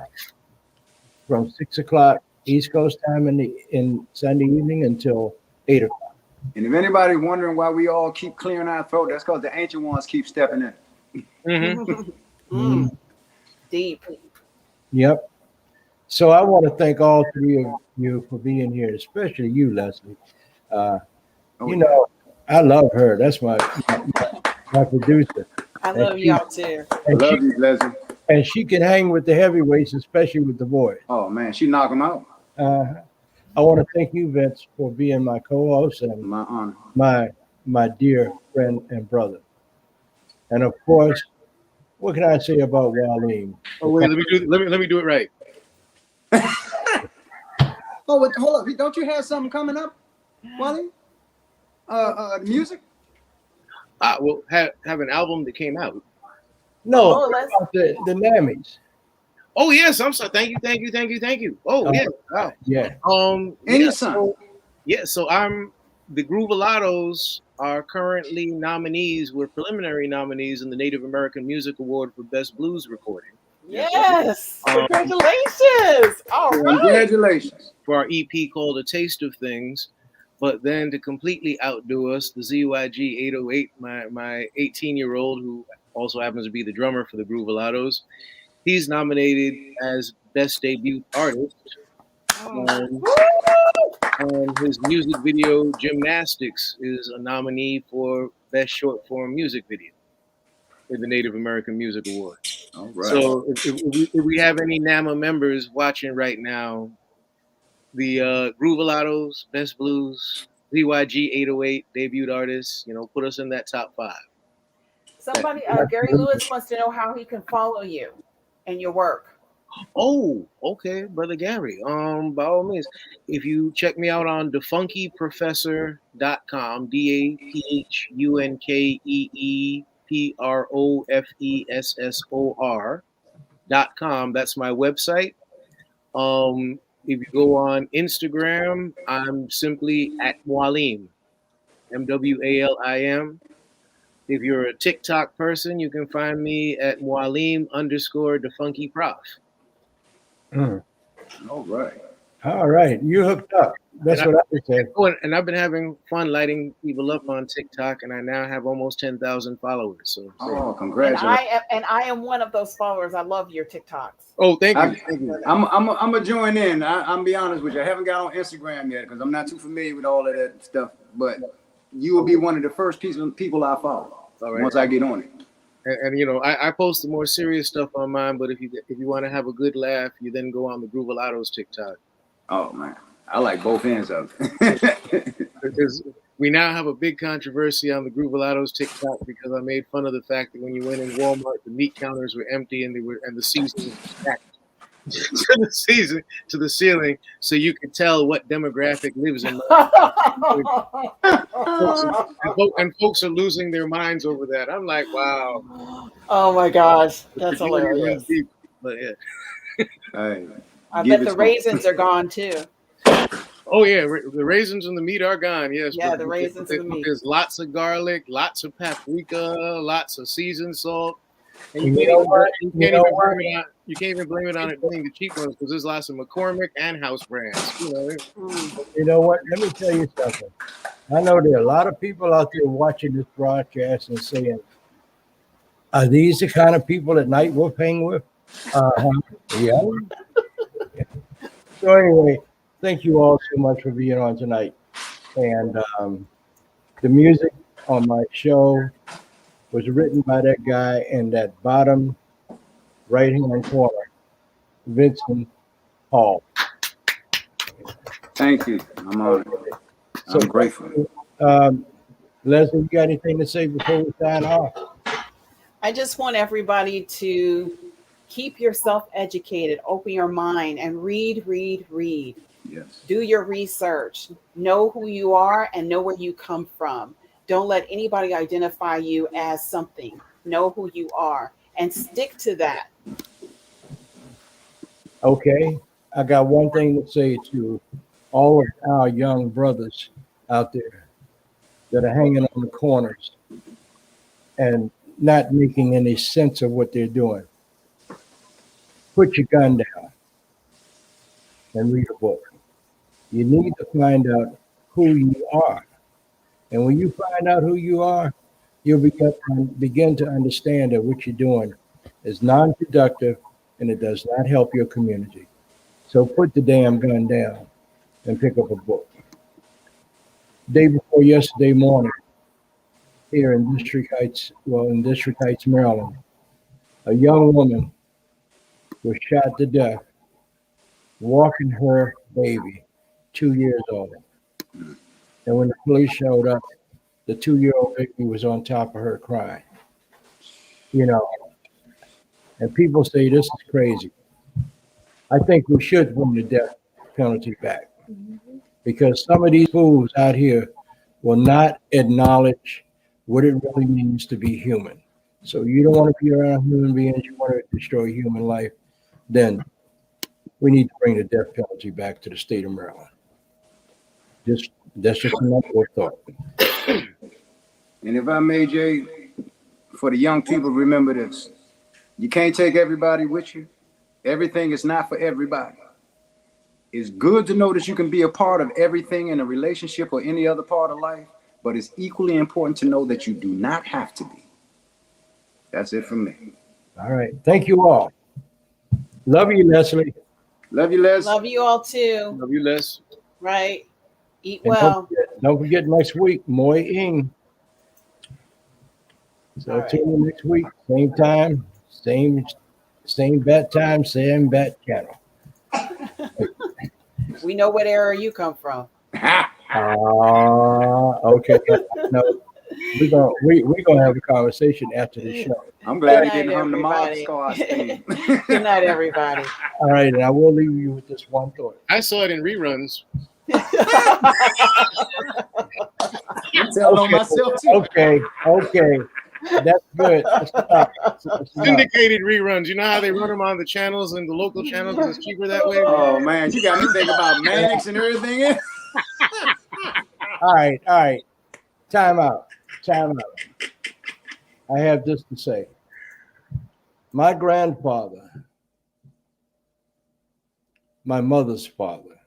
from 6 o'clock East Coast time in Sunday evening until 8 o'clock. And if anybody's wondering why we all keep clearing our throat, that's because the ancient ones keep stepping in. Mm-hmm. Deep. Yep. So I want to thank all three of you for being here, especially you, Leslie. I love her. That's my producer. I love y'all too. I love you, Leslie. And she can hang with the heavyweights, especially with the boys. Oh man, she knocked them out. I want to thank you, Vince, for being my co-host and My honor. my dear friend and brother. And of course, what can I say about Walim? Oh wait, let me do it right. Oh, hold up! Don't you have something coming up? Wally? Music? Well, have an album that came out. No, Oh, let's- about the Nammies. Oh yes, I'm sorry. Thank you. Oh yeah, wow. Yeah. And Yeah, your son. so I'm the Groovalados are currently nominees. We're preliminary nominees in the Native American Music Award for Best Blues Recording. Yes. Congratulations. All right. Congratulations. For our EP called A Taste of Things. But then to completely outdo us, the ZYG 808, my 18-year-old, who also happens to be the drummer for the Groovalados, he's nominated as Best Debut Artist. And his music video, Gymnastics, is a nominee for Best Short Form Music Video in the Native American Music Awards. All right. So if we have any NAMA members watching right now, the Groovalados, Best Blues, ZYG 808, Debut Artists, put us in that top 5. Somebody, Gary Lewis wants to know how he can follow you and your work. Oh, okay, Brother Gary. By all means, if you check me out on thefunkyprofessor.com, DATHEEPROFESSOR.com, that's my website. If you go on Instagram, I'm simply at MWALIM, MWALIM. If you're a TikTok person, you can find me at MWALIM_thefunkyprof. All right. All right. You hooked up. That's what I would say. Oh, and I've been having fun lighting people up on TikTok, and I now have almost 10,000 followers. So, Oh, And congratulations. I am one of those followers. I love your TikToks. oh, thank you. I'm gonna join in. I'm be honest with you. I haven't got on Instagram yet because I'm not too familiar with all of that stuff. But you will be one of the first people I follow. All right. Once I get on it. And I post the more serious stuff on mine, but if you want to have a good laugh, you then go on the Groovalados TikTok. Oh man, I like both ends of it. Because we now have a big controversy on the Groovalados TikTok because I made fun of the fact that when you went in Walmart, the meat counters were empty and the season was stacked to the ceiling, so you could tell what demographic lives in. And folks are losing their minds over that. I'm like, wow. Oh my gosh, that's hilarious. But yeah. Hey, I bet the raisins are gone too. Oh yeah, the raisins and the meat are gone. Yes. Yeah, the raisins and the meat. There's lots of garlic, lots of paprika, lots of seasoned salt. And you can't even blame it on it being the cheap ones because there's lots of McCormick and house brands. You know what? Let me tell you something. I know there are a lot of people out there watching this broadcast and saying, "Are these the kind of people that Nightwolf hang with?" Yeah. So anyway, thank you all so much for being on tonight. And the music on my show was written by that guy in that bottom right-hand corner, Vincent Hall. Thank you. I'm honored. I'm grateful. Leslie, you got anything to say before we sign off? I just want everybody to keep yourself educated, open your mind, and read. Yes. Do your research. Know who you are and know where you come from. Don't let anybody identify you as something. Know who you are and stick to that. Okay. I got one thing to say to all of our young brothers out there that are hanging on the corners and not making any sense of what they're doing. Put your gun down and read a book. You need to find out who you are. And when you find out who you are, you'll begin to understand that what you're doing is non-productive and it does not help your community. So put the damn gun down and pick up a book. Day before yesterday morning, here in District Heights, Maryland, a young woman was shot to death walking her baby, 2 years old. And when the police showed up, the 2-year-old baby was on top of her crying. And people say this is crazy. I think we should bring the death penalty back. because some of these fools out here will not acknowledge what it really means to be human. So you don't want to be around human beings, you want to destroy human life, then we need to bring the death penalty back to the state of Maryland. That's just another thought. And if I may, Jay, for the young people, remember this. You can't take everybody with you. Everything is not for everybody. It's good to know that you can be a part of everything in a relationship or any other part of life, but it's equally important to know that you do not have to be. That's it from me. All right. Thank you all. Love you, Leslie. Love you, Les. Love you all too. Love you, Les. Right. Eat And well. don't forget next week, Moi Ing. So All right. tune in next week, same time, same bat time, same bat channel. We know what era you come from. Okay. No, we're gonna have a conversation after the show. I'm glad he Good night, didn't hum the mob everybody. scars theme. Good night, everybody. All right, and I will leave you with this one thought. I saw it in reruns. I'm telling on myself too. Okay. That's good. That's enough. Syndicated reruns. You know how they run them on the channels and the local channels? It's cheaper that way. Oh man, you got me thinking about Mannix and everything. All right. Time out. I have this to say. My grandfather, my mother's father,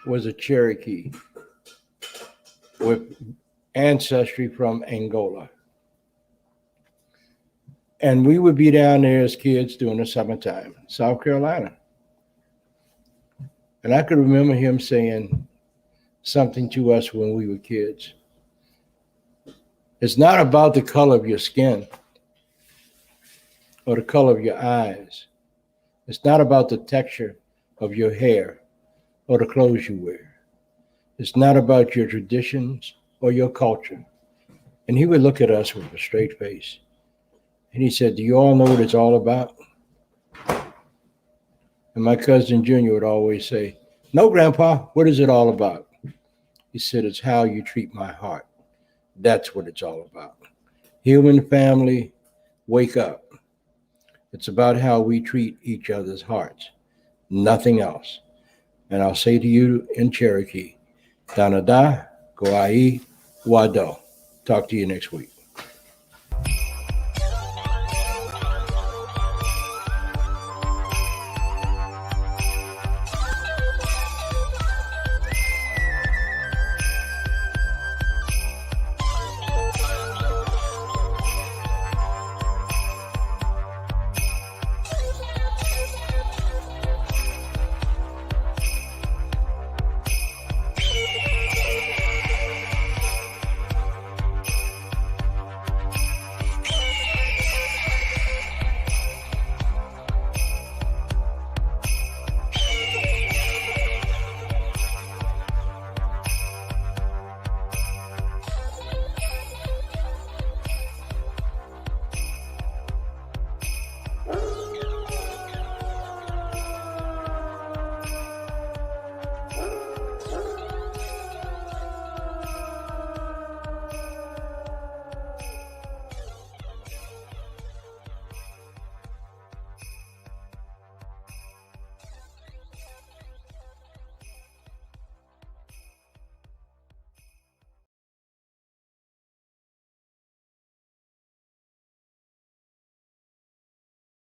was a Cherokee with ancestry from Angola. And we would be down there as kids during the summertime, South Carolina. And I could remember him saying something to us when we were kids. It's not about the color of your skin or the color of your eyes. It's not about the texture of your hair or the clothes you wear. It's not about your traditions or your culture. And he would look at us with a straight face. And he said, do you all know what it's all about? And my cousin Junior would always say, no, Grandpa, what is it all about? He said, it's how you treat my heart. That's what it's all about. Human family, wake up. It's about how we treat each other's hearts, nothing else. And I'll say to you in Cherokee, Danada, Goai, Wado. Talk to you next week.